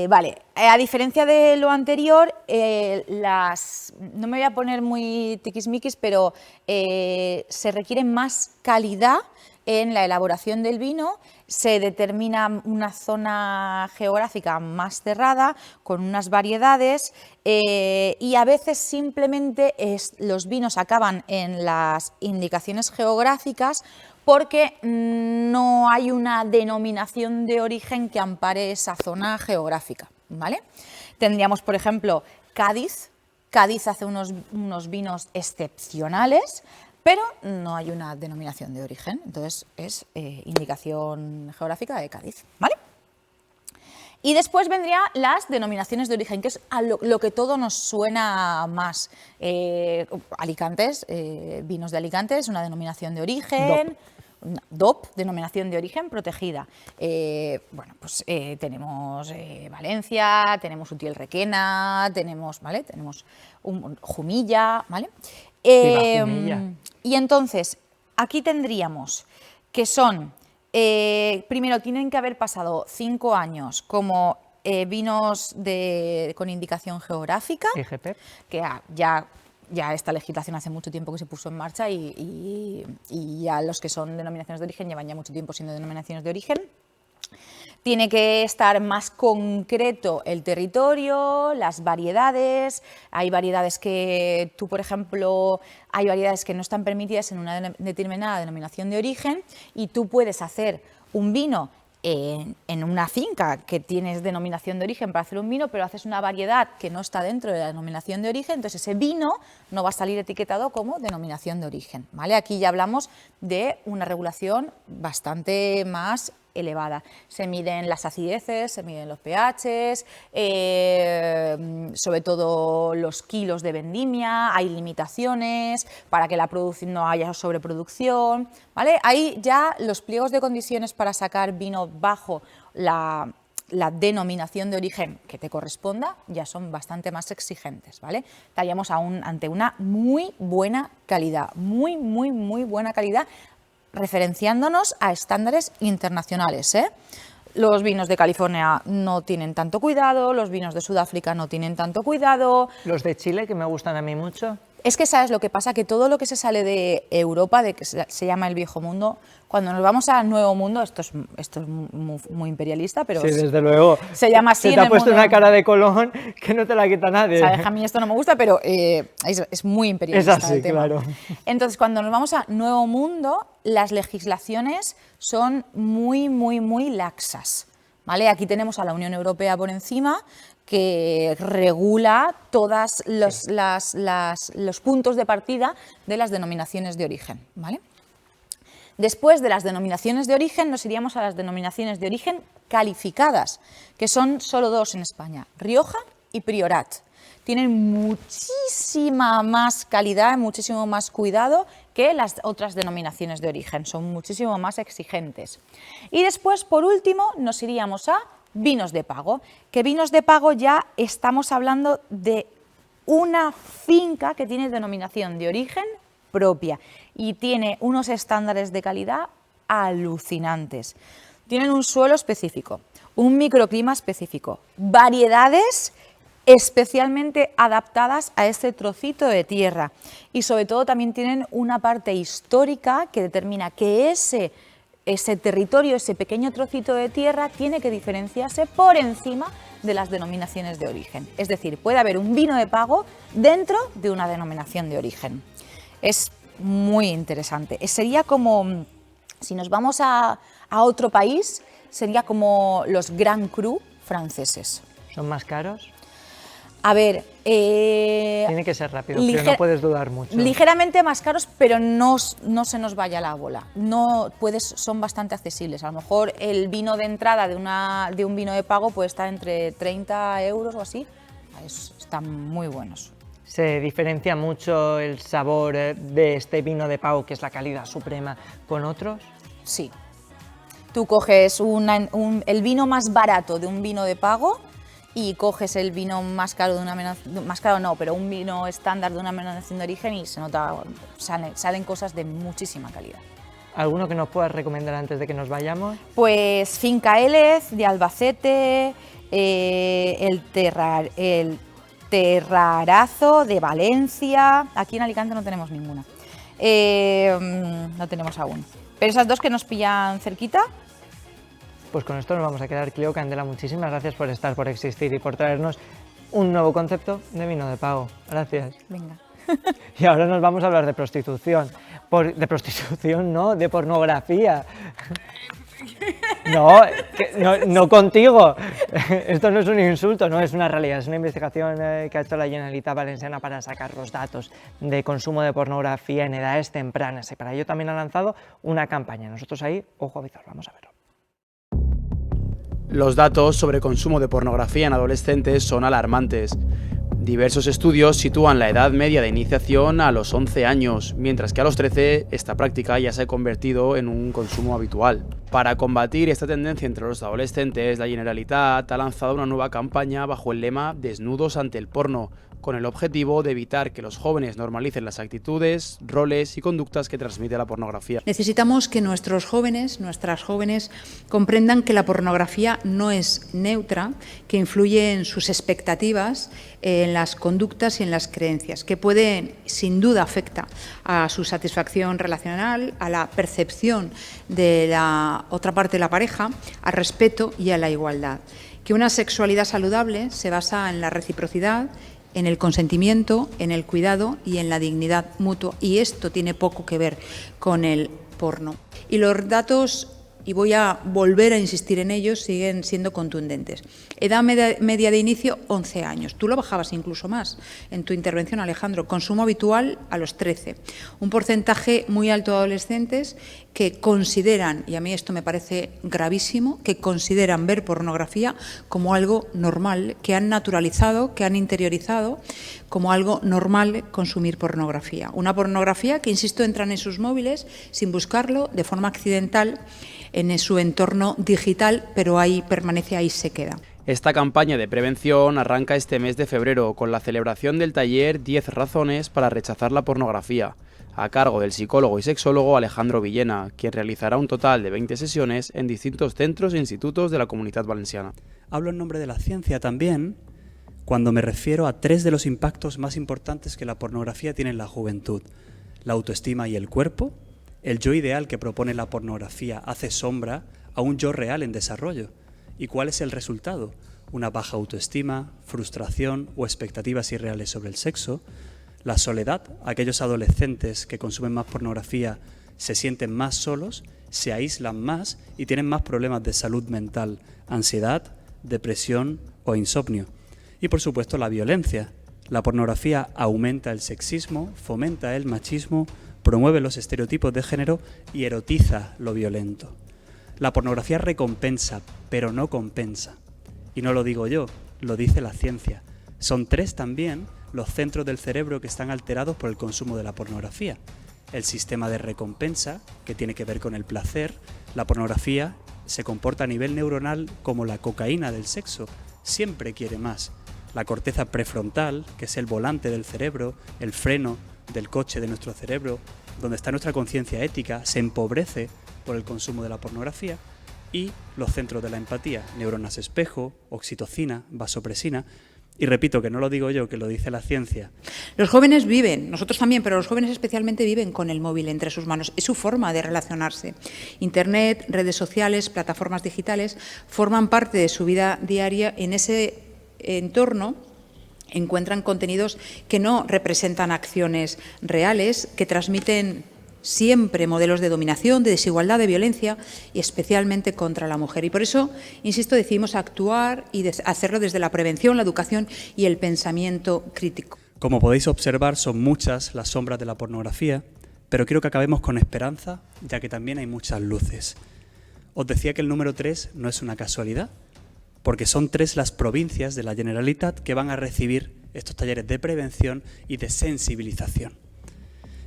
Vale, a diferencia de lo anterior, no me voy a poner muy tiquismiquis, pero se requiere más calidad en la elaboración del vino, se determina una zona geográfica más cerrada, con unas variedades, y a veces simplemente los vinos acaban en las indicaciones geográficas porque no hay una denominación de origen que ampare esa zona geográfica, ¿vale? Tendríamos, por ejemplo, Cádiz. Cádiz hace unos vinos excepcionales, pero no hay una denominación de origen, entonces es indicación geográfica de Cádiz, ¿vale? Y después vendrían las denominaciones de origen, que es a lo que todo nos suena más. Alicantes, vinos de Alicante es una denominación de origen. DOP, denominación de origen protegida. Bueno, pues tenemos Valencia, tenemos Utiel Requena, tenemos, ¿vale? Tenemos Jumilla, ¿vale? Y entonces, aquí tendríamos que son, primero tienen que haber pasado 5 años como vinos con indicación geográfica, IGP, que ya esta legislación hace mucho tiempo que se puso en marcha y ya los que son denominaciones de origen llevan ya mucho tiempo siendo denominaciones de origen. Tiene que estar más concreto el territorio, las variedades. Hay variedades que tú, por ejemplo, hay variedades que no están permitidas en una determinada denominación de origen y tú puedes hacer un vino en una finca que tienes denominación de origen para hacer un vino, pero haces una variedad que no está dentro de la denominación de origen, entonces ese vino no va a salir etiquetado como denominación de origen, ¿vale? Aquí ya hablamos de una regulación bastante más elevada. Se miden las acideces, se miden los pHs, sobre todo los kilos de vendimia, hay limitaciones para que la producción no haya sobreproducción, ¿vale? Ahí ya los pliegos de condiciones para sacar vino bajo la denominación de origen que te corresponda ya son bastante más exigentes, ¿vale? Estaríamos ante una muy buena calidad, muy buena calidad, referenciándonos a estándares internacionales, ¿eh? Los vinos de California no tienen tanto cuidado, los vinos de Sudáfrica no tienen tanto cuidado. Los de Chile, que me gustan a mí mucho. Es que sabes lo que pasa, que todo lo que se sale de Europa, de que se llama el viejo mundo, cuando nos vamos al nuevo mundo, esto es muy imperialista, pero sí, desde luego. Se llama así. Se te ha puesto una cara de Colón que no te la quita nadie. Sabes, a mí esto no me gusta, pero es muy imperialista. Es así, el tema. claro. Entonces, cuando nos vamos a nuevo mundo, las legislaciones son muy laxas, ¿vale? Aquí tenemos a la Unión Europea por encima, que regula todos los puntos de partida de las denominaciones de origen, ¿vale? Después de las denominaciones de origen nos iríamos a las denominaciones de origen calificadas, que son solo 2 en España, Rioja y Priorat. Tienen muchísima más calidad, muchísimo más cuidado que las otras denominaciones de origen, son muchísimo más exigentes. Y después, por último, nos iríamos a vinos de pago, que vinos de pago ya estamos hablando de una finca que tiene denominación de origen propia y tiene unos estándares de calidad alucinantes. Tienen un suelo específico, un microclima específico, variedades especialmente adaptadas a ese trocito de tierra. Y sobre todo también tienen una parte histórica que determina que ese territorio, ese pequeño trocito de tierra, tiene que diferenciarse por encima de las denominaciones de origen. Es decir, puede haber un vino de pago dentro de una denominación de origen. Es muy interesante. Sería como, si nos vamos a otro país, sería como los Grand Cru franceses. ¿Son más caros? A ver... Tiene que ser rápido, pero no puedes dudar mucho. Ligeramente más caros, pero no se nos vaya la bola. Son bastante accesibles. A lo mejor el vino de entrada de un vino de pago puede estar entre 30 euros o así. Están muy buenos. ¿Se diferencia mucho el sabor de este vino de pago, que es la calidad suprema, con otros? Sí. Tú coges el vino más barato de un vino de pago y coges el vino más caro pero un vino estándar de una denominación de origen y se nota, salen cosas de muchísima calidad. ¿Alguno que nos puedas recomendar antes de que nos vayamos? Pues Finca Élez de Albacete, el Terrarazo de Valencia. Aquí en Alicante no tenemos ninguna, no tenemos aún, pero esas dos que nos pillan cerquita. Pues con esto nos vamos a quedar. Cleo Candela, muchísimas gracias por estar, por existir y por traernos un nuevo concepto de vino de pago. Gracias. Venga. Y ahora nos vamos a hablar de prostitución. De prostitución, no, de pornografía. No contigo. Esto no es un insulto, no es una realidad. Es una investigación que ha hecho la Generalitat Valenciana para sacar los datos de consumo de pornografía en edades tempranas. Y para ello también ha lanzado una campaña. Nosotros ahí, ojo a visor, vamos a verlo. Los datos sobre consumo de pornografía en adolescentes son alarmantes. Diversos estudios sitúan la edad media de iniciación a los 11 años, mientras que a los 13 esta práctica ya se ha convertido en un consumo habitual. Para combatir esta tendencia entre los adolescentes, la Generalitat ha lanzado una nueva campaña bajo el lema Desnudos ante el porno, con el objetivo de evitar que los jóvenes normalicen las actitudes, roles y conductas que transmite la pornografía. Necesitamos que nuestros jóvenes, nuestras jóvenes, comprendan que la pornografía no es neutra, que influye en sus expectativas, en las conductas y en las creencias, que puede, sin duda, afecta a su satisfacción relacional, a la percepción de la otra parte de la pareja, al respeto y a la igualdad. Que una sexualidad saludable se basa en la reciprocidad, en el consentimiento, en el cuidado y en la dignidad mutua. Y esto tiene poco que ver con el porno. Y los datos, y voy a volver a insistir en ellos, siguen siendo contundentes. Edad media de inicio, 11 años. Tú lo bajabas incluso más en tu intervención, Alejandro. Consumo habitual a los 13. Un porcentaje muy alto de adolescentes que consideran, y a mí esto me parece gravísimo, que consideran ver pornografía como algo normal, que han naturalizado, que han interiorizado como algo normal consumir pornografía. Una pornografía que, insisto, entran en sus móviles sin buscarlo, de forma accidental, en su entorno digital, pero ahí permanece, ahí se queda. Esta campaña de prevención arranca este mes de febrero con la celebración del taller 10 razones para rechazar la pornografía, a cargo del psicólogo y sexólogo Alejandro Villena, quien realizará un total de 20 sesiones en distintos centros e institutos de la Comunidad Valenciana. Hablo en nombre de la ciencia también, cuando me refiero a 3 de los impactos más importantes que la pornografía tiene en la juventud: la autoestima y el cuerpo. El yo ideal que propone la pornografía hace sombra a un yo real en desarrollo. ¿Y cuál es el resultado? Una baja autoestima, frustración o expectativas irreales sobre el sexo. La soledad, aquellos adolescentes que consumen más pornografía se sienten más solos, se aíslan más y tienen más problemas de salud mental, ansiedad, depresión o insomnio. Y por supuesto la violencia. La pornografía aumenta el sexismo, fomenta el machismo, promueve los estereotipos de género y erotiza lo violento. La pornografía recompensa, pero no compensa. Y no lo digo yo, lo dice la ciencia. Son 3 también los centros del cerebro que están alterados por el consumo de la pornografía. El sistema de recompensa, que tiene que ver con el placer. La pornografía se comporta a nivel neuronal como la cocaína del sexo. Siempre quiere más. La corteza prefrontal, que es el volante del cerebro, el freno del coche de nuestro cerebro, donde está nuestra conciencia ética, se empobrece por el consumo de la pornografía. Y los centros de la empatía, neuronas espejo, oxitocina, vasopresina, Y repito, que no lo digo yo, que lo dice la ciencia. Los jóvenes viven, nosotros también, pero los jóvenes especialmente viven con el móvil entre sus manos. Es su forma de relacionarse. Internet, redes sociales, plataformas digitales forman parte de su vida diaria. En ese entorno encuentran contenidos que no representan acciones reales, que transmiten siempre modelos de dominación, de desigualdad, de violencia y especialmente contra la mujer. Y por eso, insisto, decidimos actuar y hacerlo desde la prevención, la educación y el pensamiento crítico. Como podéis observar, son muchas las sombras de la pornografía, pero quiero que acabemos con esperanza, ya que también hay muchas luces. Os decía que el número 3 no es una casualidad, porque son 3 las provincias de la Generalitat que van a recibir estos talleres de prevención y de sensibilización.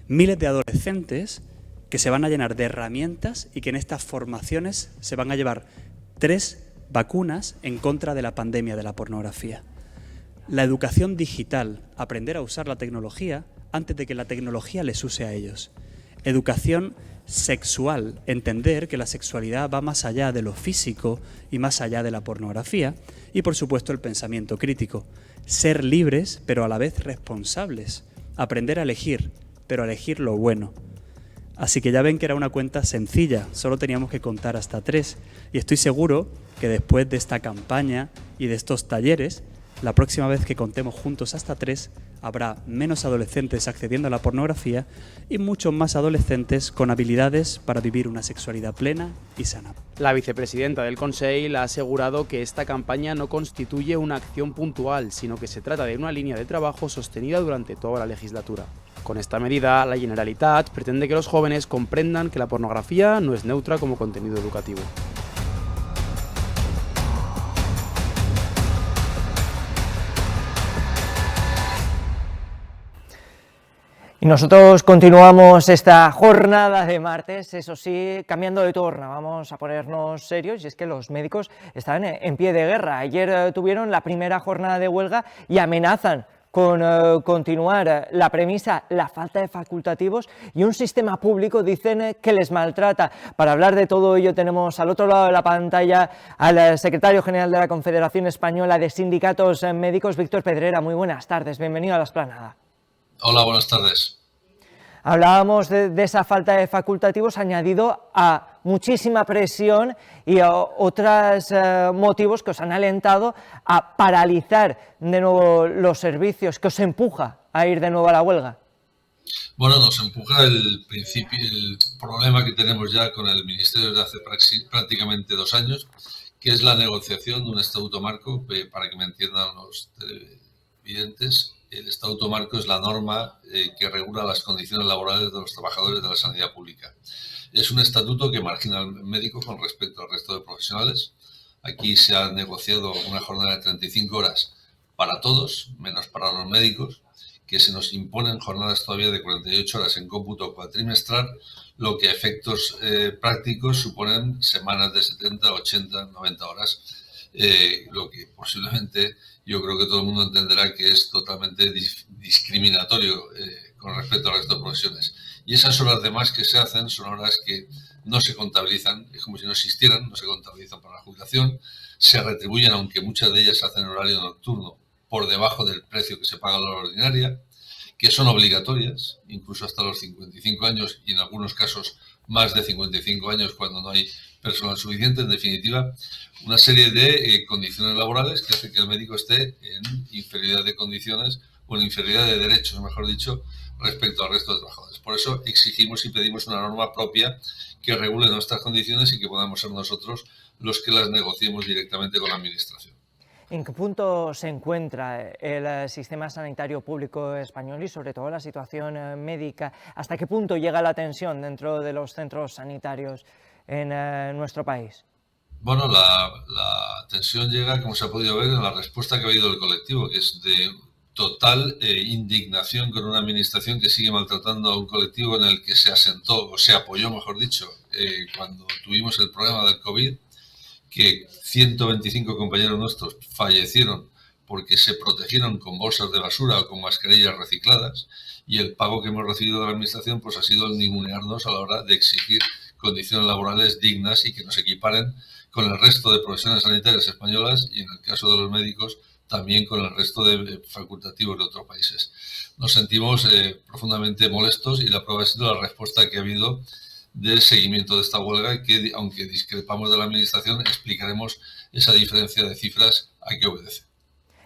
Miles de adolescentes que se van a llenar de herramientas y que en estas formaciones se van a llevar 3 vacunas en contra de la pandemia de la pornografía. La educación digital, aprender a usar la tecnología antes de que la tecnología les use a ellos. Educación sexual, entender que la sexualidad va más allá de lo físico y más allá de la pornografía. Y por supuesto el pensamiento crítico, ser libres pero a la vez responsables, aprender a elegir, pero a elegir lo bueno. Así que ya ven que era una cuenta sencilla, solo teníamos que contar hasta 3. Y estoy seguro que después de esta campaña y de estos talleres, la próxima vez que contemos juntos hasta 3, habrá menos adolescentes accediendo a la pornografía y muchos más adolescentes con habilidades para vivir una sexualidad plena y sana. La vicepresidenta del Consell ha asegurado que esta campaña no constituye una acción puntual, sino que se trata de una línea de trabajo sostenida durante toda la legislatura. Con esta medida, la Generalitat pretende que los jóvenes comprendan que la pornografía no es neutra como contenido educativo. Y nosotros continuamos esta jornada de martes, eso sí, cambiando de torna, vamos a ponernos serios, y es que los médicos están en pie de guerra. Ayer tuvieron la primera jornada de huelga y amenazan con continuar. La premisa, la falta de facultativos y un sistema público, dicen, que les maltrata. Para hablar de todo ello tenemos al otro lado de la pantalla al secretario general de la Confederación Española de Sindicatos Médicos, Víctor Pedrera. Muy buenas tardes, bienvenido a La Explanada. Hola, buenas tardes. Hablábamos de esa falta de facultativos añadido a muchísima presión y a otros motivos que os han alentado a paralizar de nuevo los servicios, que os empuja a ir de nuevo a la huelga. Bueno, nos empuja el problema que tenemos ya con el Ministerio desde hace prácticamente 2 años, que es la negociación de un estatuto marco. Para que me entiendan los televidentes, el estatuto marco es la norma que regula las condiciones laborales de los trabajadores de la sanidad pública. Es un estatuto que margina al médico con respecto al resto de profesionales. Aquí se ha negociado una jornada de 35 horas para todos, menos para los médicos, que se nos imponen jornadas todavía de 48 horas en cómputo cuatrimestral, lo que a efectos prácticos suponen semanas de 70, 80, 90 horas, lo que posiblemente yo creo que todo el mundo entenderá que es totalmente discriminatorio con respecto al resto de profesiones. Y esas horas de más que se hacen son horas que no se contabilizan, es como si no existieran, no se contabilizan para la jubilación, se retribuyen, aunque muchas de ellas se hacen en horario nocturno, por debajo del precio que se paga la hora ordinaria, que son obligatorias, incluso hasta los 55 años y en algunos casos más de 55 años cuando no hay personal suficiente. En definitiva, una serie de condiciones laborales que hace que el médico esté en inferioridad de condiciones o en inferioridad de derechos, mejor dicho, respecto al resto de trabajadores. Por eso exigimos y pedimos una norma propia que regule nuestras condiciones y que podamos ser nosotros los que las negociemos directamente con la Administración. ¿En qué punto se encuentra el sistema sanitario público español y sobre todo la situación médica? ¿Hasta qué punto llega la tensión dentro de los centros sanitarios en nuestro país? Bueno, la tensión llega, como se ha podido ver, en la respuesta que ha habido del colectivo, que es de total indignación con una administración que sigue maltratando a un colectivo en el que se asentó, o se apoyó, mejor dicho, cuando tuvimos el problema del COVID, que 125 compañeros nuestros fallecieron porque se protegieron con bolsas de basura o con mascarillas recicladas, y el pago que hemos recibido de la Administración pues ha sido el ningunearnos a la hora de exigir condiciones laborales dignas y que nos equiparen con el resto de profesiones sanitarias españolas y, en el caso de los médicos, también con el resto de facultativos de otros países. Nos sentimos profundamente molestos y la prueba ha sido la respuesta que ha habido del seguimiento de esta huelga, que aunque discrepamos de la Administración, explicaremos esa diferencia de cifras a qué obedece.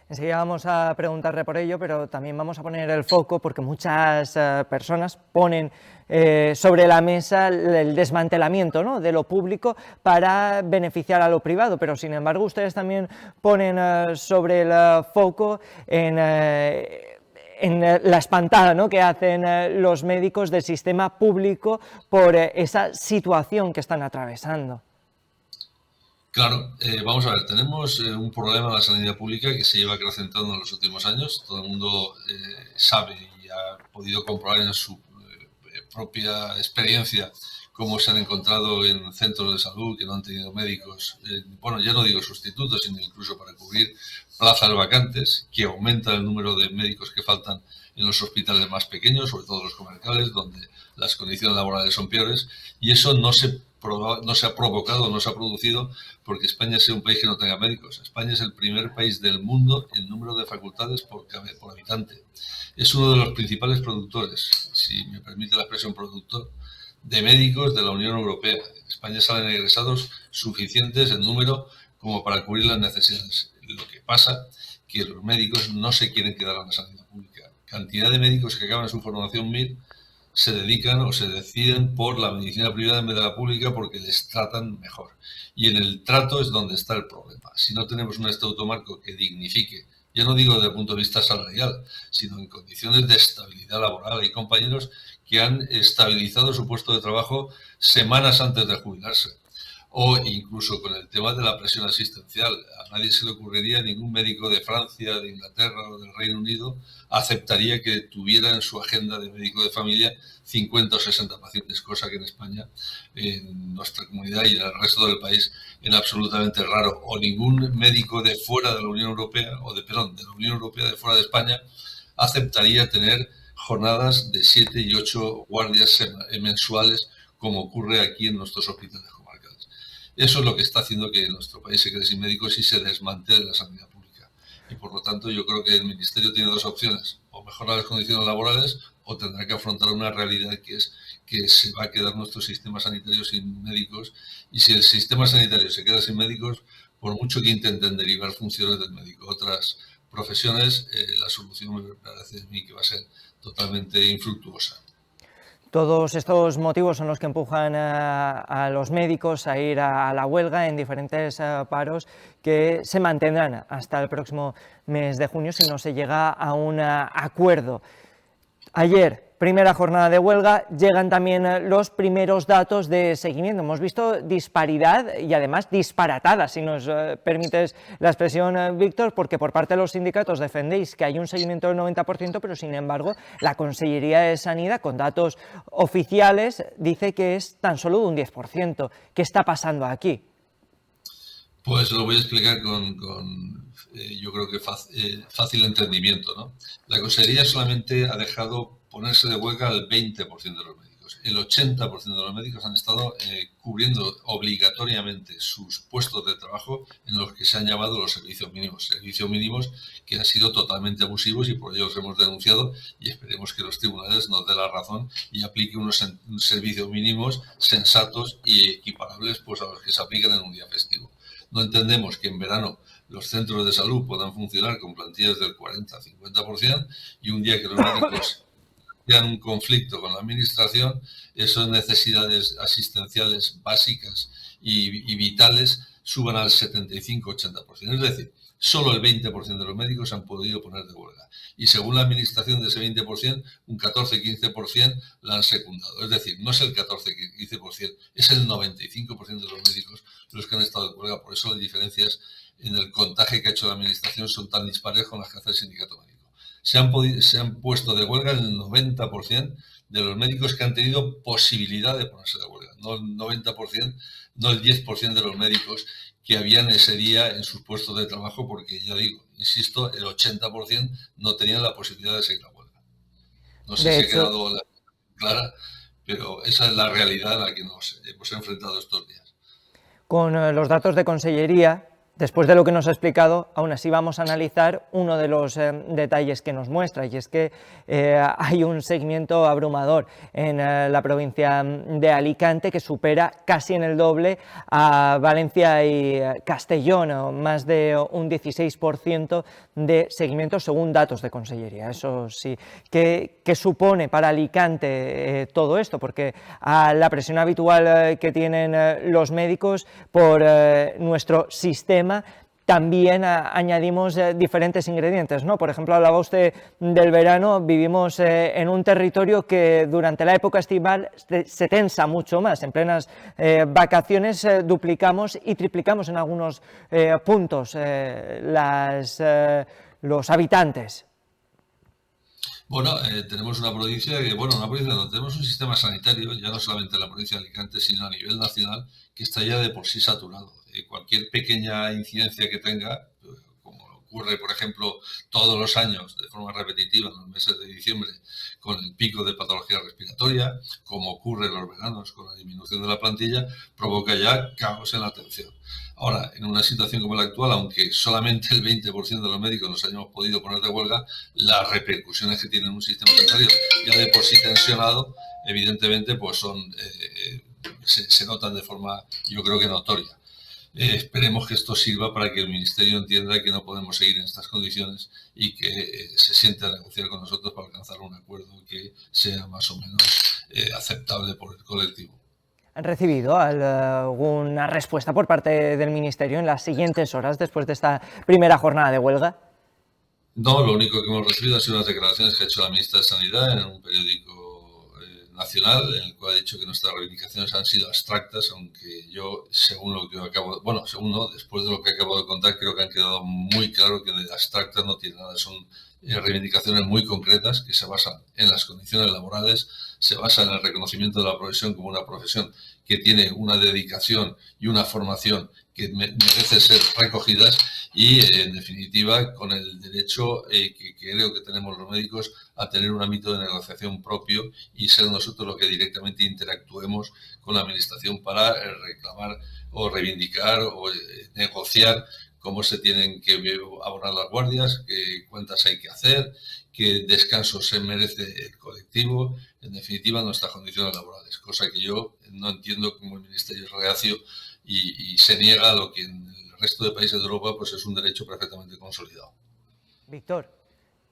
Enseguida vamos a preguntarle por ello, pero también vamos a poner el foco porque muchas personas ponen sobre la mesa el desmantelamiento, ¿no?, de lo público para beneficiar a lo privado, pero sin embargo ustedes también ponen sobre el foco en la espantada, ¿no?, que hacen los médicos del sistema público por esa situación que están atravesando. Claro, vamos a ver, tenemos un problema en la sanidad pública que se lleva acrecentando en los últimos años. Todo el mundo sabe y ha podido comprobar en su propia experiencia cómo se han encontrado en centros de salud que no han tenido médicos, bueno, ya no digo sustitutos, sino incluso para cubrir plazas vacantes, que aumenta el número de médicos que faltan en los hospitales más pequeños, sobre todo los comarcales, donde las condiciones laborales son peores, y eso no se ha provocado, no se ha producido porque España sea un país que no tenga médicos. España es el primer país del mundo en número de facultades por habitante. Es uno de los principales productores, si me permite la expresión productor, de médicos de la Unión Europea. En España salen egresados suficientes en número como para cubrir las necesidades. Lo que pasa es que los médicos no se quieren quedar en la sanidad pública. Cantidad de médicos que acaban su formación MIR se dedican o se deciden por la medicina privada en vez de la pública porque les tratan mejor. Y en el trato es donde está el problema. Si no tenemos un estatuto marco que dignifique, ya no digo desde el punto de vista salarial, sino en condiciones de estabilidad laboral. Hay compañeros que han estabilizado su puesto de trabajo semanas antes de jubilarse. O incluso con el tema de la presión asistencial. A nadie se le ocurriría, ningún médico de Francia, de Inglaterra o del Reino Unido aceptaría que tuviera en su agenda de médico de familia 50 o 60 pacientes, cosa que en España, en nuestra comunidad y en el resto del país, es absolutamente raro. O ningún médico de fuera de la Unión Europea, de la Unión Europea de fuera de España, aceptaría tener jornadas de 7 y 8 guardias mensuales, como ocurre aquí en nuestros hospitales comarcales. Eso es lo que está haciendo que nuestro país se quede sin médicos y se desmantele la sanidad pública. Y por lo tanto yo creo que el Ministerio tiene dos opciones: o mejorar las condiciones laborales o tendrá que afrontar una realidad que es que se va a quedar nuestro sistema sanitario sin médicos, y si el sistema sanitario se queda sin médicos, por mucho que intenten derivar funciones del médico a otras profesiones, la solución me parece a mí que va a ser totalmente infructuosa. Todos estos motivos son los que empujan a los médicos a ir a la huelga en diferentes paros que se mantendrán hasta el próximo mes de junio si no se llega a un acuerdo. Ayer, primera jornada de huelga, llegan también los primeros datos de seguimiento. Hemos visto disparidad y además disparatada, si nos permites la expresión, Víctor, porque por parte de los sindicatos defendéis que hay un seguimiento del 90%, pero sin embargo la Consellería de Sanidad, con datos oficiales, dice que es tan solo de un 10%. ¿Qué está pasando aquí? Pues lo voy a explicar yo creo que fácil entendimiento, ¿no? La Consellería solamente ha dejado ponerse de huelga al 20% de los médicos. El 80% de los médicos han estado cubriendo obligatoriamente sus puestos de trabajo en los que se han llamado los servicios mínimos que han sido totalmente abusivos, y por ello los hemos denunciado, y esperemos que los tribunales nos den la razón y apliquen unos servicios mínimos sensatos y equiparables pues a los que se aplican en un día festivo. No entendemos que en verano los centros de salud puedan funcionar con plantillas del 40-50% y un día que los médicos tengan un conflicto con la administración, esas necesidades asistenciales básicas y vitales suban al 75-80%. Es decir, solo el 20% de los médicos han podido poner de huelga. Y según la administración, de ese 20%, un 14-15% la han secundado. Es decir, no es el 14-15%, es el 95% de los médicos los que han estado de huelga. Por eso las diferencias en el contagio que ha hecho la administración son tan dispares con las que hace el sindicato médico. Se han puesto de huelga el 90% de los médicos que han tenido posibilidad de ponerse de huelga. No el 90%, no el 10% de los médicos que habían ese día en sus puestos de trabajo, porque ya digo, insisto, el 80% no tenían la posibilidad de seguir la huelga. No sé si ha quedado clara, pero esa es la realidad a la que nos hemos enfrentado estos días. Con los datos de Consellería, Después de lo que nos ha explicado, aún así vamos a analizar uno de los detalles que nos muestra, y es que hay un seguimiento abrumador en la provincia de Alicante que supera casi en el doble a Valencia y Castellón, más de un 16% de seguimiento según datos de Consellería. Eso sí, ¿qué supone para Alicante todo esto? Porque a la presión habitual que tienen los médicos por nuestro sistema también añadimos diferentes ingredientes, ¿no? Por ejemplo, hablaba usted del verano, vivimos en un territorio que durante la época estival se tensa mucho más. En plenas vacaciones duplicamos y triplicamos en algunos puntos los habitantes. Bueno, tenemos una provincia que, no, tenemos un sistema sanitario, ya no solamente en la provincia de Alicante, sino a nivel nacional, que está ya de por sí saturado. Cualquier pequeña incidencia que tenga, como ocurre, por ejemplo, todos los años de forma repetitiva en los meses de diciembre con el pico de patología respiratoria, como ocurre en los veranos con la disminución de la plantilla, provoca ya caos en la atención. Ahora, en una situación como la actual, aunque solamente el 20% de los médicos nos hayamos podido poner de huelga, las repercusiones que tiene un sistema sanitario ya de por sí tensionado, evidentemente, pues se notan de forma, yo creo que notoria. Esperemos que esto sirva para que el Ministerio entienda que no podemos seguir en estas condiciones y que se siente a negociar con nosotros para alcanzar un acuerdo que sea más o menos aceptable por el colectivo. ¿Han recibido alguna respuesta por parte del Ministerio en las siguientes horas después de esta primera jornada de huelga? No, lo único que hemos recibido han sido las declaraciones que ha hecho la ministra de Sanidad en un periódico nacional, en el cual ha dicho que nuestras reivindicaciones han sido abstractas, aunque yo, después de lo que acabo de contar, creo que han quedado muy claro que de abstractas no tiene nada, son reivindicaciones muy concretas que se basan en las condiciones laborales, se basan en el reconocimiento de la profesión como una profesión que tiene una dedicación y una formación que merece ser recogidas y, en definitiva, con el derecho que creo que tenemos los médicos a tener un ámbito de negociación propio y ser nosotros los que directamente interactuemos con la Administración para reclamar o reivindicar o negociar cómo se tienen que abonar las guardias, qué cuentas hay que hacer, qué descanso se merece el colectivo, en definitiva nuestras condiciones laborales, cosa que yo no entiendo cómo el Ministerio es reacio y se niega a lo que en el resto de países de Europa pues es un derecho perfectamente consolidado. Víctor,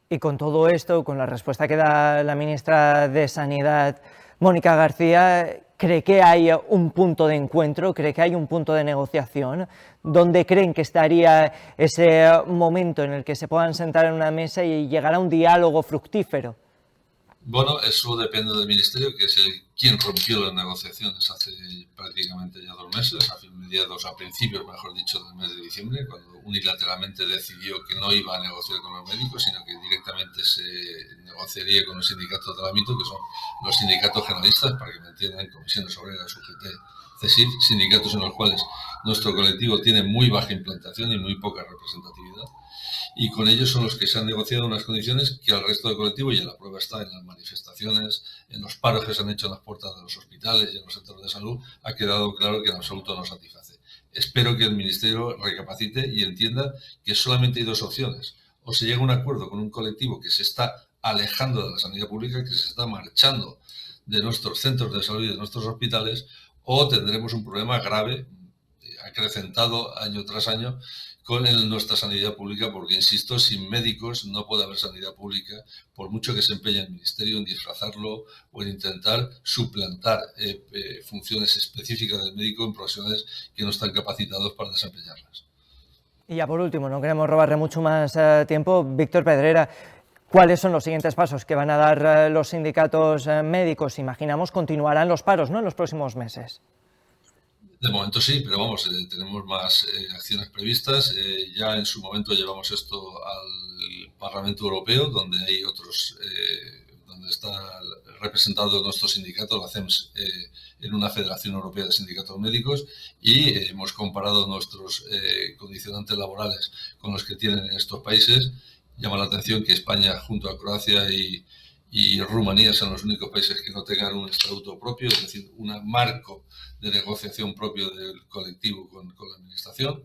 y con todo esto, con la respuesta que da la ministra de Sanidad, Mónica García, ¿cree que hay un punto de encuentro, cree que hay un punto de negociación? ¿Dónde creen que estaría ese momento en el que se puedan sentar en una mesa y llegar a un diálogo fructífero? Bueno, eso depende del Ministerio, que es quien rompió las negociaciones hace prácticamente ya 2 meses, a principios, mejor dicho, del mes de diciembre, cuando unilateralmente decidió que no iba a negociar con los médicos, sino que directamente se negociaría con los sindicatos del ámbito, que son los sindicatos generalistas, para que me entiendan, Comisiones Obreras, UGT, CESIF, sindicatos en los cuales nuestro colectivo tiene muy baja implantación y muy poca representatividad. Y con ellos son los que se han negociado unas condiciones que al resto del colectivo, y la prueba está en las manifestaciones, en los paros que se han hecho en las puertas de los hospitales y en los centros de salud, ha quedado claro que en absoluto no satisface. Espero que el Ministerio recapacite y entienda que solamente hay 2 opciones. O se llega a un acuerdo con un colectivo que se está alejando de la sanidad pública, que se está marchando de nuestros centros de salud y de nuestros hospitales, o tendremos un problema grave, acrecentado año tras año, con nuestra sanidad pública, porque, insisto, sin médicos no puede haber sanidad pública, por mucho que se empeñe el Ministerio en disfrazarlo o en intentar suplantar funciones específicas del médico en profesionales que no están capacitados para desempeñarlas. Y ya por último, no queremos robarle mucho más tiempo, Víctor Pedrera, ¿cuáles son los siguientes pasos que van a dar los sindicatos médicos? Imaginamos continuarán los paros, ¿no?, en los próximos meses. De momento sí, pero vamos, tenemos más acciones previstas. Ya en su momento llevamos esto al Parlamento Europeo, donde hay otros, donde está representado nuestro sindicato, la CEMS, en una Federación Europea de Sindicatos Médicos, y hemos comparado nuestros condicionantes laborales con los que tienen en estos países. Llama la atención que España, junto a Croacia y y Rumanía son los únicos países que no tengan un estatuto propio, es decir, un marco de negociación propio del colectivo con la administración.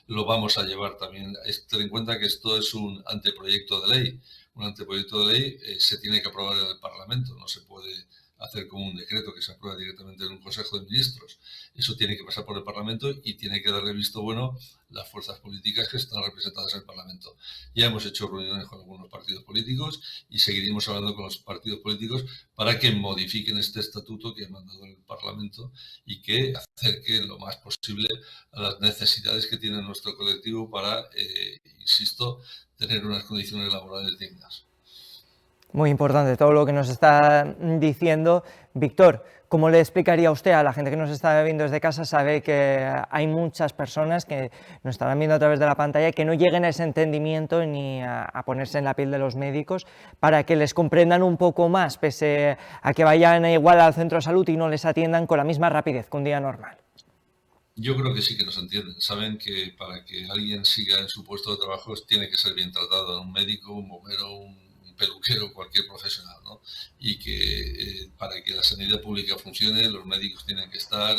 Lo vamos a llevar también. Ten en cuenta que esto es un anteproyecto de ley. Un anteproyecto de ley se tiene que aprobar en el Parlamento, no se puede hacer como un decreto que se aprueba directamente en un Consejo de Ministros. Eso tiene que pasar por el Parlamento y tiene que darle visto bueno las fuerzas políticas que están representadas en el Parlamento. Ya hemos hecho reuniones con algunos partidos políticos y seguiremos hablando con los partidos políticos para que modifiquen este estatuto que ha mandado el Parlamento y que acerque lo más posible a las necesidades que tiene nuestro colectivo para, insisto, tener unas condiciones laborales dignas. Muy importante todo lo que nos está diciendo. Víctor, ¿cómo le explicaría usted a la gente que nos está viendo desde casa? Sabe que hay muchas personas que nos estarán viendo a través de la pantalla que no lleguen a ese entendimiento ni a ponerse en la piel de los médicos para que les comprendan un poco más, pese a que vayan igual al centro de salud y no les atiendan con la misma rapidez que un día normal. Yo creo que sí que nos entienden. Saben que para que alguien siga en su puesto de trabajo tiene que ser bien tratado. Un médico, un bombero, un peluquero, cualquier profesional, ¿no? Y que para que la sanidad pública funcione, los médicos tienen que estar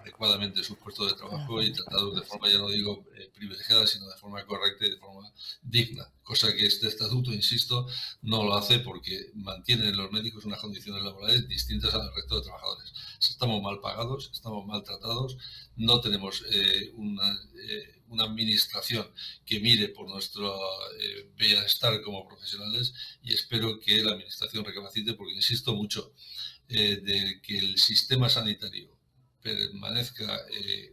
adecuadamente en sus puestos de trabajo y tratados de forma, ya no digo privilegiada, sino de forma correcta y de forma digna, cosa que este estatuto, insisto, no lo hace porque mantiene en los médicos unas condiciones laborales distintas al resto de trabajadores. Estamos mal pagados, estamos maltratados, no tenemos una administración que mire por nuestro bienestar como profesionales y espero que la administración recapacite porque insisto mucho de que el sistema sanitario permanezca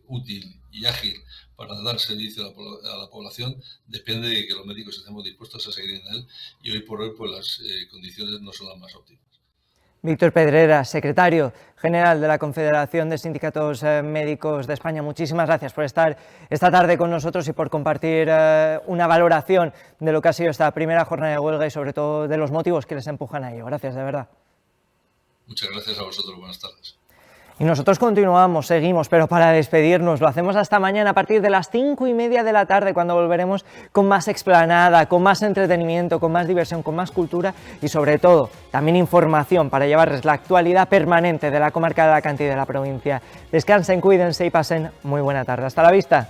útil y ágil para dar servicio a la población depende de que los médicos estemos dispuestos a seguir en él y hoy por hoy pues las condiciones no son las más óptimas. Víctor Pedreras, secretario general de la Confederación de Sindicatos Médicos de España, muchísimas gracias por estar esta tarde con nosotros y por compartir una valoración de lo que ha sido esta primera jornada de huelga y sobre todo de los motivos que les empujan a ello. Gracias, de verdad. Muchas gracias a vosotros, buenas tardes. Y nosotros continuamos, seguimos, pero para despedirnos lo hacemos hasta mañana a partir de las 5:30 de la tarde, cuando volveremos con más explanada, con más entretenimiento, con más diversión, con más cultura y sobre todo también información para llevarles la actualidad permanente de la comarca de Alacant y de la provincia. Descansen, cuídense y pasen muy buena tarde. Hasta la vista.